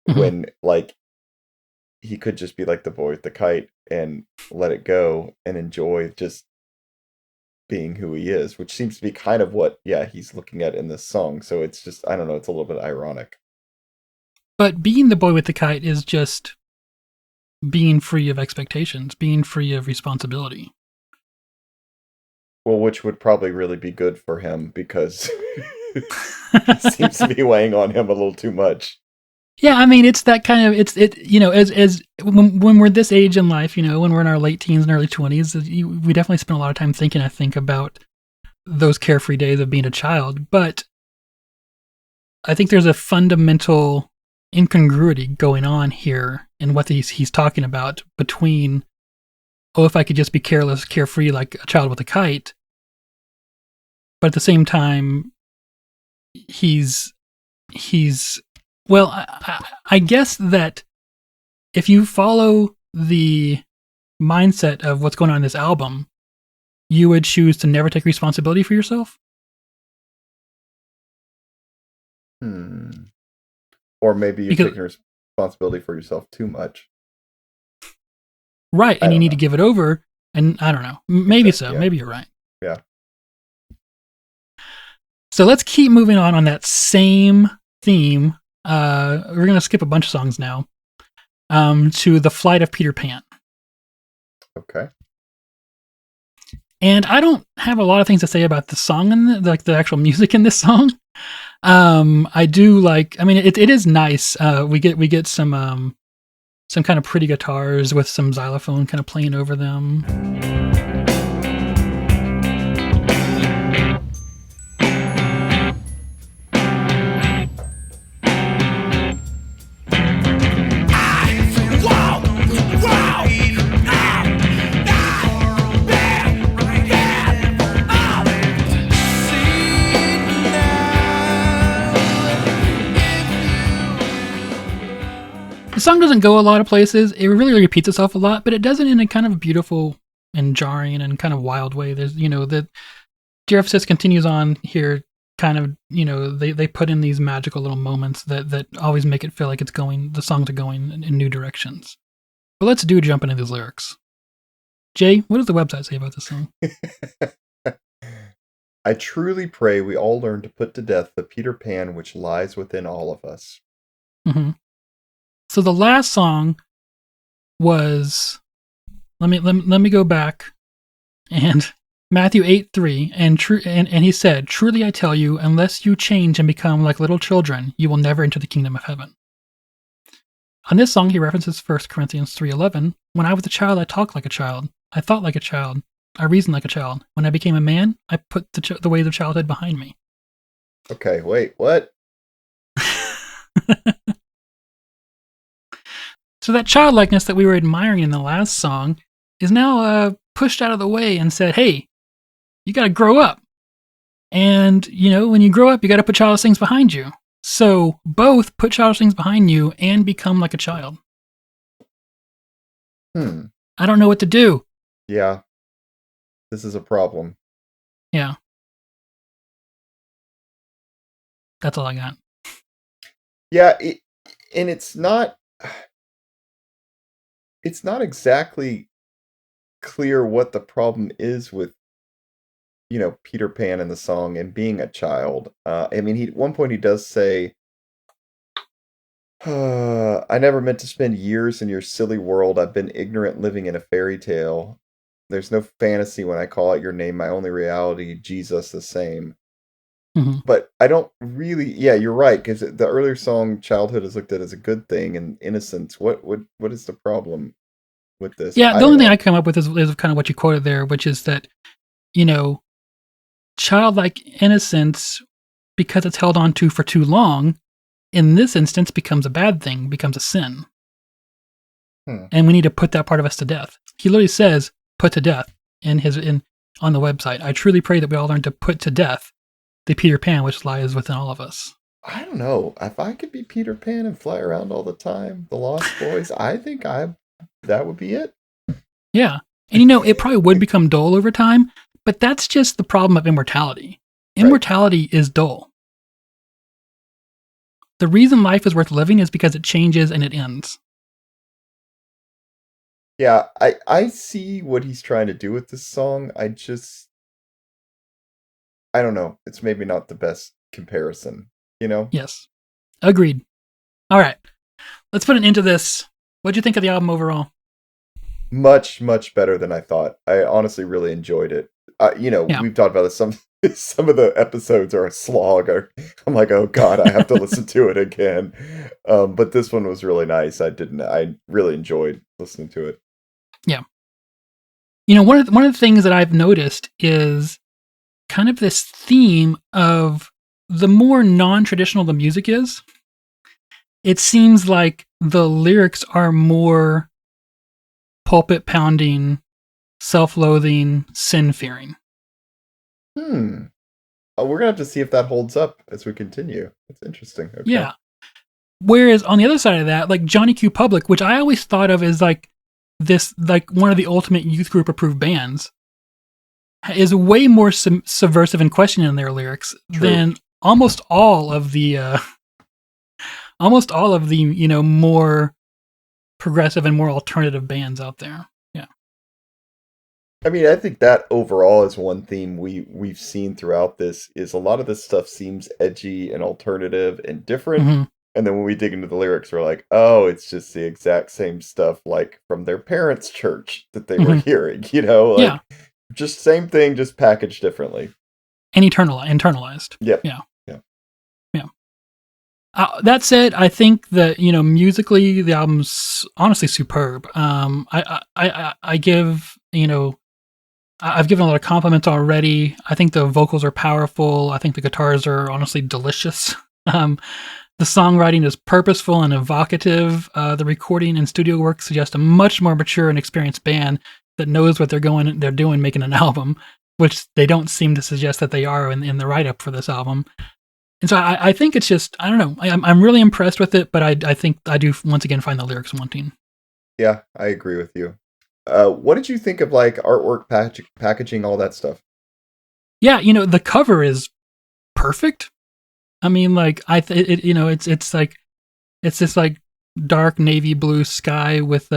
when, like, he could just be like the boy with the kite and let it go and enjoy just being who he is, which seems to be kind of what, he's looking at in this song. So it's just, I don't know, it's a little bit ironic. But being the boy with the kite is just being free of expectations, being free of responsibility. Well, which would probably really be good for him because it seems to be weighing on him a little too much. Yeah, I mean, it's that kind of, as when we're this age in life, when we're in our late teens and early 20s, we definitely spend a lot of time thinking, I think, about those carefree days of being a child. But I think there's a fundamental incongruity going on here in what he's talking about between, if I could just be careless, carefree like a child with a kite, but at the same time, well, I guess that if you follow the mindset of what's going on in this album, you would choose to never take responsibility for yourself? Or maybe you're taking responsibility for yourself too much. Right, and you need to give it over, and I don't know. Maybe so. Yeah. Maybe you're right. Yeah. So let's keep moving on that same theme. We're going to skip a bunch of songs now to The Flight of Peter Pan. Okay. And I don't have a lot of things to say about the song and the actual music in this song. I do like. I mean, it is nice. We get some kind of pretty guitars with some xylophone kind of playing over them. The song doesn't go a lot of places. It really repeats itself a lot, but it does it in a kind of beautiful and jarring and kind of wild way. There's, Dear Ephesus continues on here, kind of, they put in these magical little moments that always make it feel like the songs are going in new directions. But let's jump into these lyrics. Jay, what does the website say about this song? I truly pray we all learn to put to death the Peter Pan which lies within all of us. Mm-hmm. So the last song was, let me go back, and Matthew 8:3, and he said, "Truly I tell you, unless you change and become like little children, you will never enter the kingdom of heaven." On this song, he references 1 Corinthians 3:11. When I was a child, I talked like a child. I thought like a child. I reasoned like a child. When I became a man, I put the ways of childhood behind me. Okay, wait, what? So that childlikeness that we were admiring in the last song is now pushed out of the way and said, hey, you got to grow up. And, when you grow up, you got to put childish things behind you. So both put childish things behind you and become like a child. I don't know what to do. Yeah. This is a problem. Yeah. That's all I got. Yeah, it's not exactly clear what the problem is with Peter Pan in the song and being a child. I mean, at one point he does say, I never meant to spend years in your silly world. I've been ignorant living in a fairy tale. There's no fantasy when I call out your name. My only reality, Jesus the same. Mm-hmm. But I don't really. Yeah, you're right. Because the earlier song, childhood is looked at as a good thing and innocence. What is the problem with this? Yeah, the only thing I come up with is kind of what you quoted there, which is that childlike innocence, because it's held on to for too long, in this instance becomes a bad thing, becomes a sin. And we need to put that part of us to death. He literally says, put to death on the website. I truly pray that we all learn to put to death the Peter Pan which lies within all of us. I don't know. If I could be Peter Pan and fly around all the time, the Lost Boys, I think that would be it. Yeah. And it probably would become dull over time, but that's just the problem of immortality. Immortality is dull. The reason life is worth living is because it changes and it ends. Yeah, I see what he's trying to do with this song. I don't know. It's maybe not the best comparison, Yes. Agreed. All right. Let's put an end to this. What'd you think of the album overall? Much, much better than I thought. I honestly really enjoyed it. We've talked about this. Some of the episodes are a slog. I'm like, oh god, I have to listen to it again. But this one was really nice. I really enjoyed listening to it. Yeah. One of the things that I've noticed is kind of this theme of the more non-traditional the music is, it seems like the lyrics are more pulpit pounding, self-loathing, sin-fearing. We're gonna have to see if that holds up as we continue. It's interesting. Okay. Yeah. Whereas on the other side of that, like Johnny Q. Public, which I always thought of as like one of the ultimate youth group approved bands, is way more subversive and questioning in their lyrics than almost all of the more progressive and more alternative bands out there. Yeah. I mean, I think that overall is one theme we've seen throughout this is a lot of this stuff seems edgy and alternative and different. Mm-hmm. And then when we dig into the lyrics, we're like, oh, it's just the exact same stuff like from their parents' church that they were hearing, just same thing, just packaged differently. And internalized. Yep. Yeah. That said, I think that musically the album's honestly superb. I've given a lot of compliments already. I think the vocals are powerful. I think the guitars are honestly delicious. The songwriting is purposeful and evocative. The recording and studio work suggest a much more mature and experienced band that knows what they're doing making an album, which they don't seem to suggest that they are in the write-up for this album. And so I think it's just, I don't know, I'm really impressed with it, but I think I do once again find the lyrics wanting. Yeah, I agree with you. What did you think of like artwork, packaging, all that stuff? Yeah, the cover is perfect. I mean, like it's this like dark navy blue sky with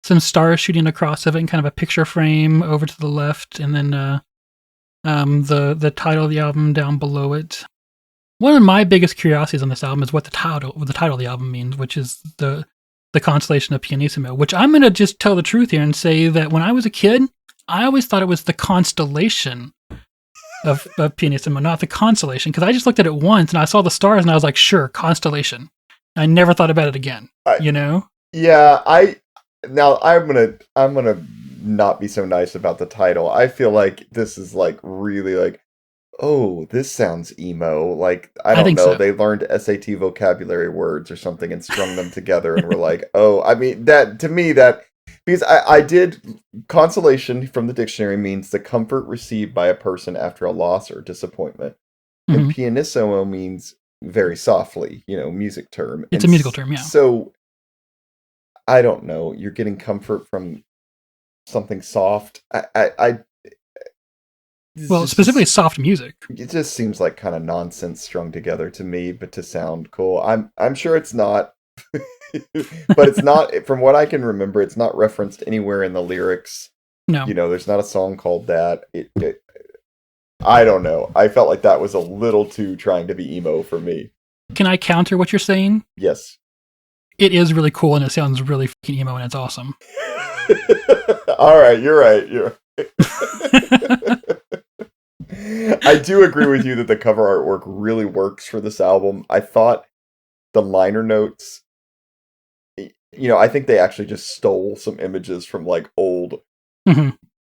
some stars shooting across of it, and kind of a picture frame over to the left, and then the title of the album down below it. One of my biggest curiosities on this album is what the title of the album means, which is the Consolation of Pianissimo. Which I'm gonna just tell the truth here and say that when I was a kid, I always thought it was the Constellation of Pianissimo, not the Consolation, because I just looked at it once and I saw the stars and I was like, sure, Constellation. I never thought about it again. Yeah, I'm gonna not be so nice about the title. I feel like this is like really like, oh, this sounds emo. Like, I don't think know, so. they learned SAT vocabulary words or something and strung them together and were like, oh, I mean, that to me, that because I did consolation from the dictionary means the comfort received by a person after a loss or disappointment. Mhm. And pianissimo means very softly, music term. It's And a musical term, yeah. So I don't know. You're getting comfort from something soft. Well, specifically soft music. It just seems like kind of nonsense strung together to me, but to sound cool. I'm sure it's not, but it's not. From what I can remember, it's not referenced anywhere in the lyrics. No. There's not a song called that. I don't know. I felt like that was a little too trying to be emo for me. Can I counter what you're saying? Yes. It is really cool and it sounds really fucking emo and it's awesome. All right, you're right. I do agree with you that the cover artwork really works for this album. I thought the liner notes, I think they actually just stole some images from like old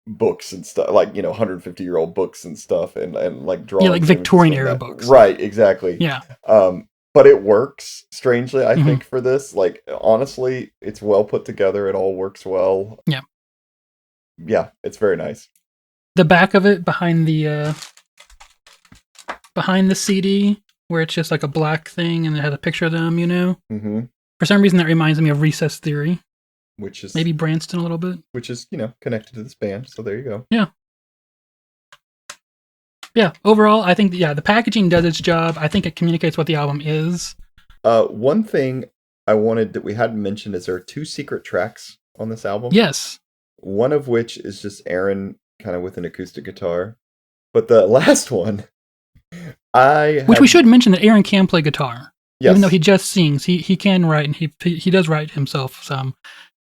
books and stuff, like 150-year-old books and stuff, and like drawings. Yeah, like Victorian era books. Right, exactly. Yeah. But it works strangely, I think, for this. Like, honestly, it's well put together. It all works well. Yeah. Yeah, it's very nice. The back of it behind the CD, where it's just like a black thing and it has a picture of them, Mm-hmm. For some reason that reminds me of Recess Theory. Which is maybe Branston a little bit. Which is, connected to this band, so there you go. Yeah. Yeah, overall, I think, the packaging does its job. I think it communicates what the album is. One thing I wanted that we hadn't mentioned is there are 2 secret tracks on this album. Yes. One of which is just Aaron kind of with an acoustic guitar. But the last one, which we should mention that Aaron can play guitar. Yes. Even though he just sings, he can write, and he does write himself some,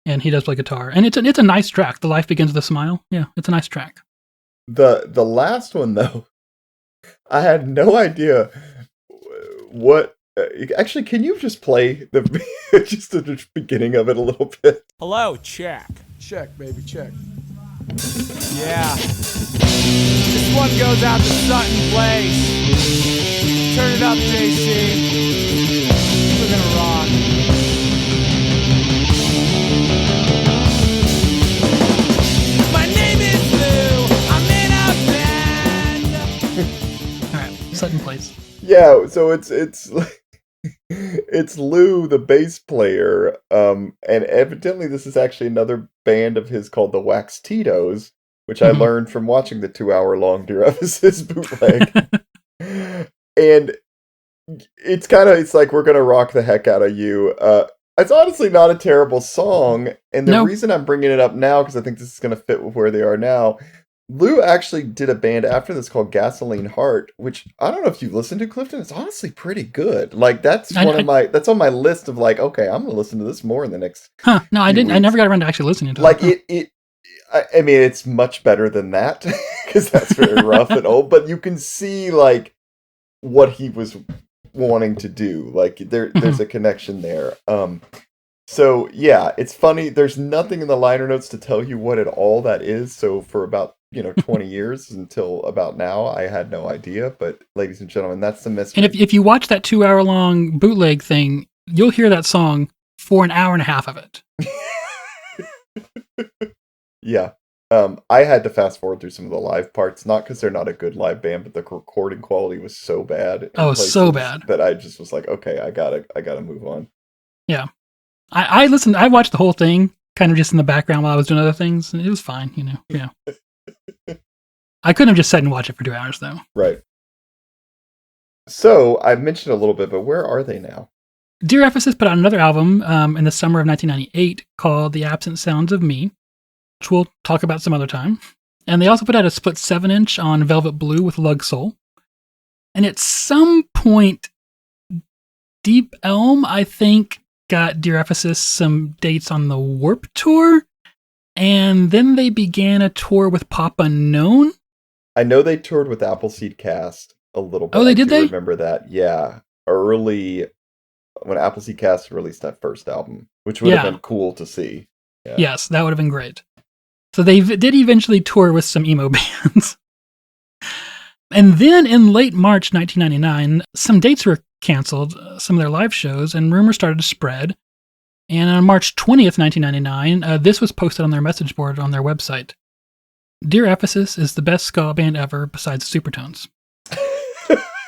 and he does play guitar. And it's a nice track. The Life Begins with a Smile. Yeah, it's a nice track. The last one, though, I had no idea what. Actually, can you just play just the beginning of it a little bit? Hello, check. Check, baby, check. Yeah. This one goes out to Sutton Place. Turn it up, JC. We're gonna rock. My name is Lou. I'm in a band. All right, Sutton Place. Yeah, so it's it's Lou, the bass player, and evidently this is actually another band of his called the Wax Tito's, which I learned from watching the 2-hour-long Dear Ephesus bootleg. And it's like, we're gonna rock the heck out of you. It's honestly not a terrible song, and the reason I'm bringing it up now, because I think this is gonna fit with where they are now, Lou actually did a band after this called Gasoline Heart, which I don't know if you've listened to, Clifton. It's honestly pretty good. Like, that's that's on my list of like, okay, I'm gonna listen to this more in the next. No, I didn't. weeks. I never got around to actually listening to it. I mean, it's much better than that because that's very rough and old. But you can see like what he was wanting to do. Like there's a connection there. So yeah, it's funny. There's nothing in the liner notes to tell you what at all that is. So for about 20 years until about now, I had no idea. But ladies and gentlemen, that's the mystery. And if you watch that 2-hour-long bootleg thing, you'll hear that song for an hour and a half of it. Yeah. I had to fast forward through some of the live parts, not because they're not a good live band, but the recording quality was so bad. Oh, so bad that I just was like, okay, I gotta move on. Yeah. I listened. I watched the whole thing, kind of just in the background while I was doing other things, and it was fine. Yeah. I couldn't have just sat and watched it for 2 hours, though. Right. So, I mentioned a little bit, but where are they now? Dear Ephesus put out another album in the summer of 1998 called The Absent Sounds of Me, which we'll talk about some other time. And they also put out a split 7-inch on Velvet Blue with Lug Soul. And at some point, Deep Elm, I think, got Dear Ephesus some dates on the Warp Tour. And then they began a tour with Pop Unknown. I know they toured with Appleseed Cast a little bit. Oh, I did do they? remember that. Yeah. Early, when Appleseed Cast released that first album, which would have been cool to see. Yeah. Yes, that would have been great. So they did eventually tour with some emo bands. And then in late March 1999, some dates were canceled, some of their live shows, and rumors started to spread. And on March 20th, 1999, this was posted on their message board on their website. Dear Ephesus is the best ska band ever besides the Supertones.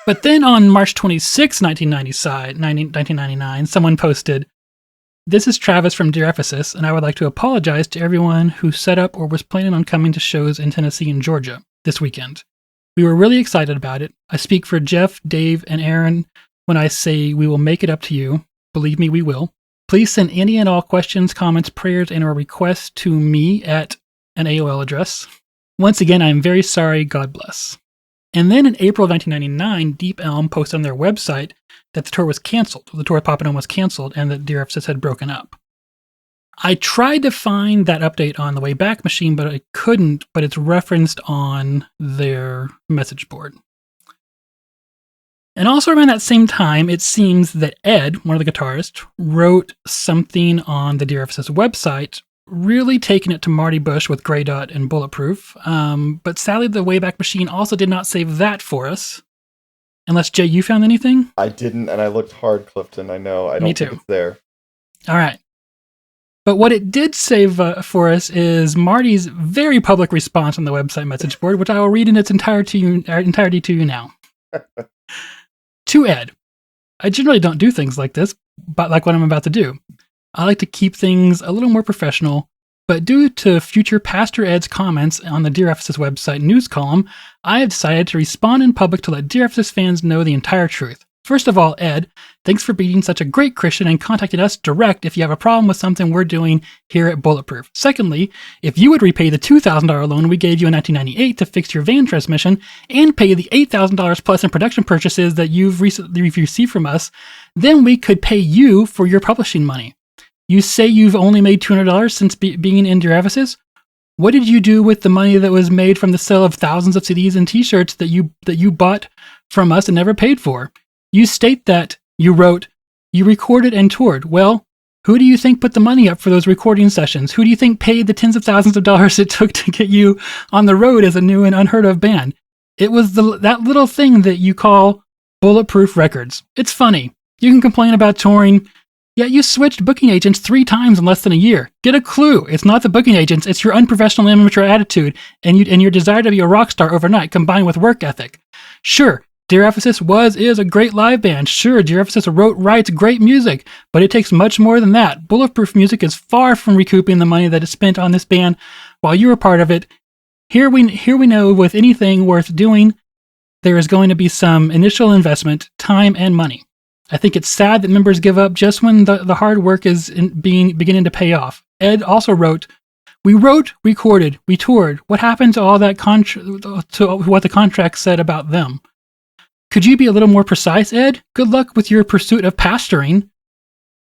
But then on March 26, 1999, someone posted, "This is Travis from Dear Ephesus, and I would like to apologize to everyone who set up or was planning on coming to shows in Tennessee and Georgia this weekend. We were really excited about it. I speak for Jeff, Dave, and Aaron when I say we will make it up to you. Believe me, we will. Please send any and all questions, comments, prayers, and or requests to me at an AOL address. Once again, I am very sorry. God bless." And then in April of 1999, Deep Elm posted on their website that the tour was canceled. The tour with Pop Unknown was canceled and that Dear Ephesus had broken up. I tried to find that update on the Wayback Machine, but I couldn't, but it's referenced on their message board. And also around that same time, it seems that Ed, one of the guitarists, wrote something on the Dear Ephesus website, really taking it to Marty Bush with Grey Dot and Bulletproof. But sadly, the Wayback Machine also did not save that for us. Unless, Jay, you found anything? I didn't, and I looked hard, Clifton. I know. I don't think it's there. All right. But what it did save for us is Marty's very public response on the website message board, which I will read in its entirety to you now. To Ed, I generally don't do things like this, but like what I'm about to do. I like to keep things a little more professional, but due to future Pastor Ed's comments on the Dear Ephesus website news column, I have decided to respond in public to let Dear Ephesus fans know the entire truth. First of all, Ed, thanks for being such a great Christian and contacting us direct if you have a problem with something we're doing here at Bulletproof. Secondly, if you would repay the $2,000 loan we gave you in 1998 to fix your van transmission and pay the $8,000 plus in production purchases that you've recently received from us, then we could pay you for your publishing money. You say you've only made $200 since being in Dear Ephesus? What did you do with the money that was made from the sale of thousands of CDs and t-shirts that you bought from us and never paid for? You state that, you wrote, you recorded and toured. Well, who do you think put the money up for those recording sessions? Who do you think paid the tens of thousands of dollars it took to get you on the road as a new and unheard of band? It was that little thing that you call Bulletproof Records. It's funny. You can complain about touring, yet you switched booking agents 3 times in less than a year. Get a clue. It's not the booking agents, it's your unprofessional and immature attitude and your desire to be a rock star overnight combined with work ethic. Sure, Dear Ephesus is a great live band. Sure, Dear Ephesus writes great music, but it takes much more than that. Bulletproof Music is far from recouping the money that is spent on this band while you were part of it. Here we know with anything worth doing, there is going to be some initial investment, time, and money. I think it's sad that members give up just when the hard work is beginning to pay off. Ed also wrote, "We wrote, recorded, we toured. What happened to all that to what the contract said about them? Could you be a little more precise, Ed? Good luck with your pursuit of pastoring.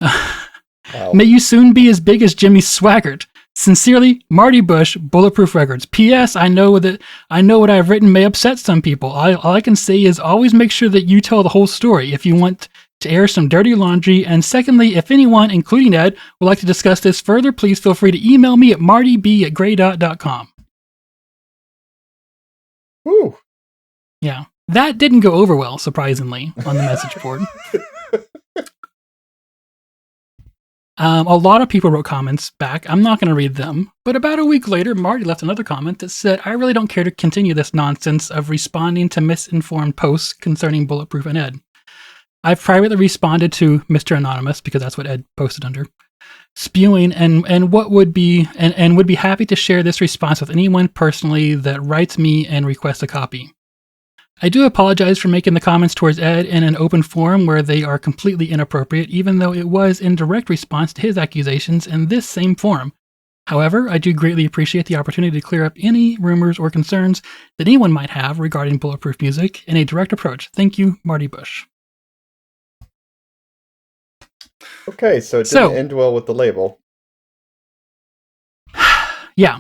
Wow. May you soon be as big as Jimmy Swaggart. Sincerely, Marty Bush, Bulletproof Records. P.S. I know what I've written may upset some people. All I can say is always make sure that you tell the whole story if you want to air some dirty laundry. And secondly, if anyone, including Ed, would like to discuss this further, please feel free to email me at martyb@greydot.com. Woo. Yeah. That didn't go over well, surprisingly, on the message board. A lot of people wrote comments back. I'm not going to read them. But about a week later, Marty left another comment that said, I really don't care to continue this nonsense of responding to misinformed posts concerning Bulletproof and Ed. I've privately responded to Mr. Anonymous, because that's what Ed posted under. spewing and what would be and would be happy to share this response with anyone personally that writes me and requests a copy. I do apologize for making the comments towards Ed in an open forum where they are completely inappropriate, even though it was in direct response to his accusations in this same forum. However, I do greatly appreciate the opportunity to clear up any rumors or concerns that anyone might have regarding Bulletproof music in a direct approach. Thank you, Marty Bush. Okay, so it didn't end well with the label. Yeah.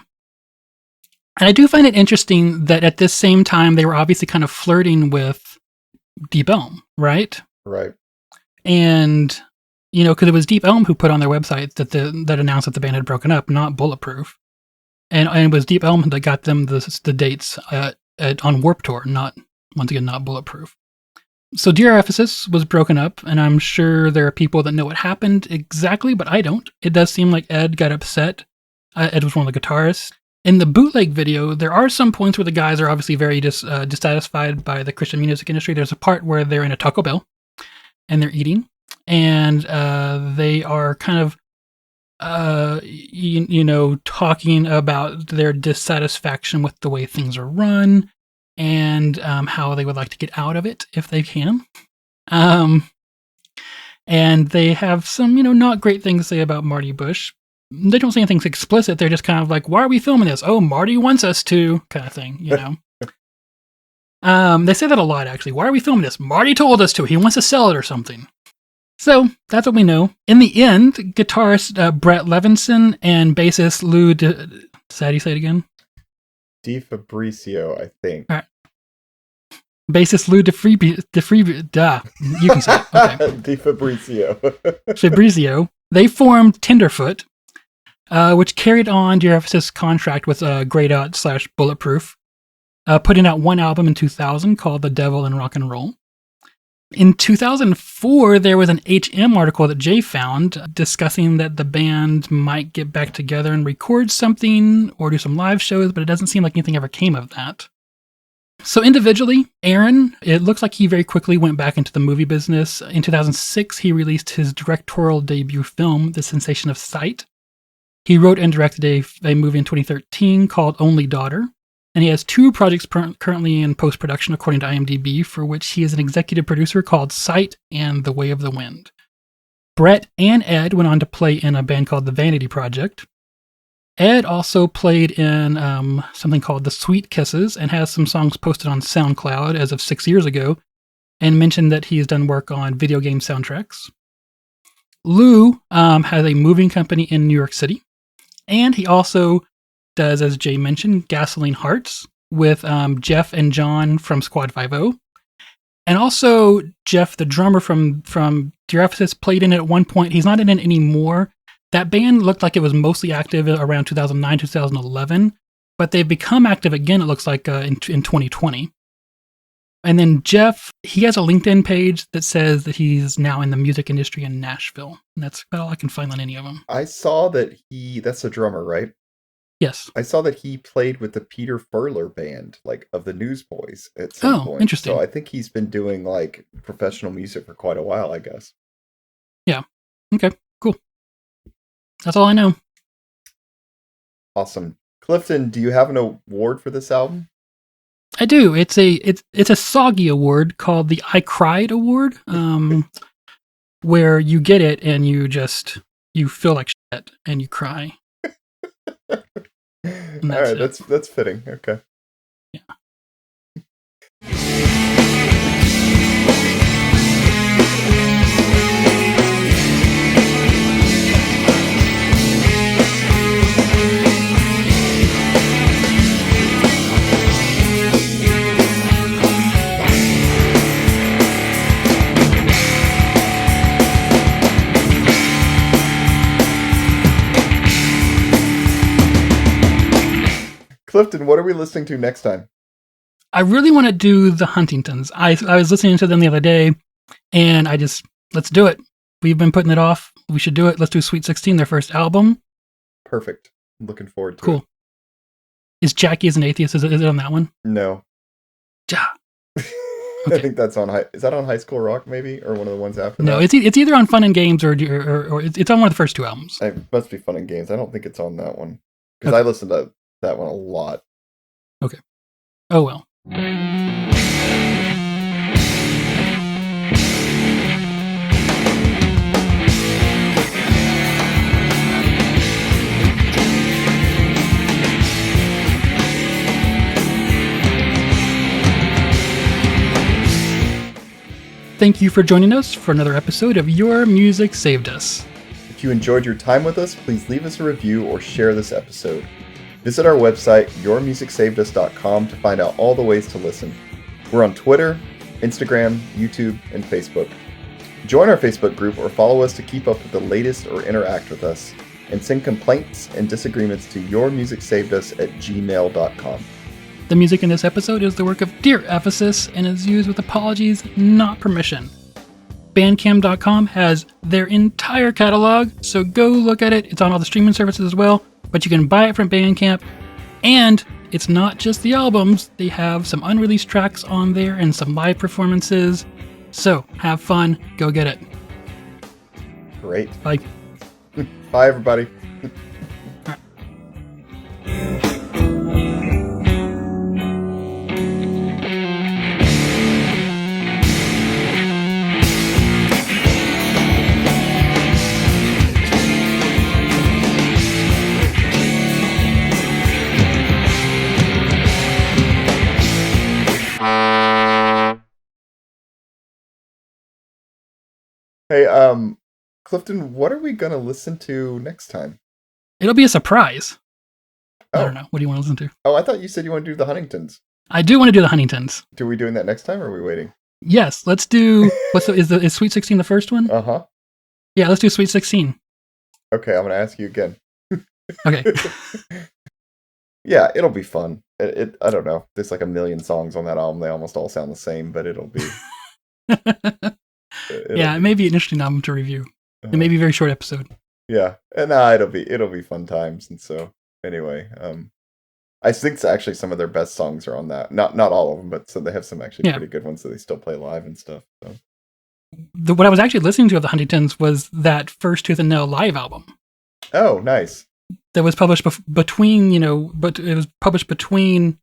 And I do find it interesting that at this same time, they were obviously kind of flirting with Deep Elm, right? Right. And, you know, because it was Deep Elm who put on their website that announced that the band had broken up, not Bulletproof. And it was Deep Elm that got them the dates on Warped Tour, not Bulletproof. So Dear Ephesus was broken up, and I'm sure there are people that know what happened exactly, but I don't. It does seem like Ed got upset. Ed was one of the guitarists. In the bootleg video, there are some points where the guys are obviously very dissatisfied by the Christian music industry. There's a part where they're in a Taco Bell, and they're eating, and they are kind of, talking about their dissatisfaction with the way things are run, and how they would like to get out of it if they can. And they have some, not great things to say about Marty Bush. They don't say anything explicit. They're just kind of like, why are we filming this? Oh, Marty wants us to, kind of thing, They say that a lot, actually. Why are we filming this? Marty told us to. He wants to sell it or something. So, that's what we know. In the end, guitarist Brett Levinson and bassist Lou Sadie, say it again? Di Fabrizio, I think. All right. Bassist Lou you can say it. Okay. Di Fabrizio. Fabrizio. They formed Tenderfoot, which carried on Dear Ephesus' contract with Grayed Out / Bulletproof, putting out one album in 2000 called The Devil in Rock and Roll. In 2004, there was an HM article that Jay found discussing that the band might get back together and record something or do some live shows, but it doesn't seem like anything ever came of that. So individually, Aaron, it looks like he very quickly went back into the movie business. In 2006, he released his directorial debut film, The Sensation of Sight. He wrote and directed a movie in 2013 called Only Daughter, and he has 2 projects currently in post-production according to IMDb, for which he is an executive producer called Sight and The Way of the Wind. Brett and Ed went on to play in a band called The Vanity Project. Ed also played in something called The Sweet Kisses and has some songs posted on SoundCloud as of 6 years ago, and mentioned that he's done work on video game soundtracks. Lou has a moving company in New York City, and he also does, as Jay mentioned, Gasoline Hearts with Jeff and John from Squad 5-0. And also Jeff, the drummer from Dear Ephesus, played in it at one point. He's not in it anymore. That band looked like it was mostly active around 2009, 2011, but they've become active again, it looks like, in 2020. And then Jeff, he has a LinkedIn page that says that he's now in the music industry in Nashville. And that's about all I can find on any of them. I saw that that's a drummer, right? Yes. I saw that he played with the Peter Furler band, like, of the Newsboys at some point. Interesting. So I think he's been doing, like, professional music for quite a while, I guess. Yeah. Okay, cool. That's all I know. Awesome. Clifton, do you have an award for this album? I do. It's a soggy award called the I Cried Award, where you get it and you feel like shit and you cry. All right, that's fitting. Okay. Yeah. Clifton, what are we listening to next time? I really want to do the Huntingtons. I was listening to them the other day, and let's do it. We've been putting it off. We should do it. Let's do Sweet 16, their first album. Perfect. I'm looking forward to it. Cool. Is Jackie as an Atheist? Is it on that one? No. Ja. I Okay. think that's on is that on High School Rock maybe, or one of the ones after No, that? it's either on Fun and Games or it's on one of the first two albums. It must be Fun and Games. I don't think it's on that one because Okay. I listened to that one a lot. Oh well. Thank you for joining us for another episode of Your Music Saved Us. If you enjoyed your time with us, please leave us a review or share this episode. Visit our website, yourmusicsavedus.com, to find out all the ways to listen. We're on Twitter, Instagram, YouTube, and Facebook. Join our Facebook group or follow us to keep up with the latest or interact with us, and send complaints and disagreements to yourmusicsavedus@gmail.com. The music in this episode is the work of Dear Ephesus and is used with apologies, not permission. Bandcamp.com has their entire catalog, so go look at it. It's on all the streaming services as well, but you can buy it from Bandcamp. And it's not just the albums, they have some unreleased tracks on there and some live performances. So have fun, go get it. Great. Bye. Bye, everybody. Hey, Clifton, what are we gonna listen to next time? It'll be a surprise. I Oh. don't know. What do you want to listen to? Oh, I thought you said you want to do the Huntingtons. I do want to do the Huntingtons. Are we doing that next time, or are we waiting? Yes, let's do. Is Sweet 16 the first one? Uh-huh. Yeah, let's do Sweet 16. Okay, I'm gonna ask you again. Okay. Yeah, it'll be fun. I don't know. There's like a million songs on that album. They almost all sound the same, but it'll be. Yeah, it may be an interesting album to review. It may be a very short episode. Yeah, and it'll be fun times. And so anyway, I think actually some of their best songs are on that. Not all of them, but so they have some actually pretty good ones that they still play live and stuff. So. What I was actually listening to of the Huntingtons was that first Tooth and Nail live album. Oh, nice. That was published between, but it was published between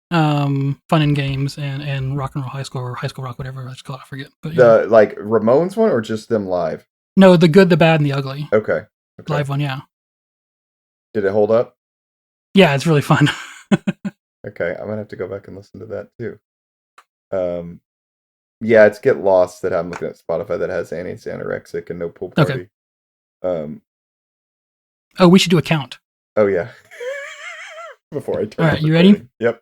Fun and Games and Rock and Roll High School or High School Rock, whatever it's called, I forget. But The like Ramones one or just them live? No, the Good, the Bad, and the Ugly. Okay. Live one, yeah. Did it hold up? Yeah, it's really fun. Okay, I'm gonna have to go back and listen to that too. Yeah, it's Get Lost that I'm looking at Spotify that has Annie's Anorexic and No Pool Party. Okay. Oh, we should do a count. Oh yeah. Before I turn. All right, you ready? Yep.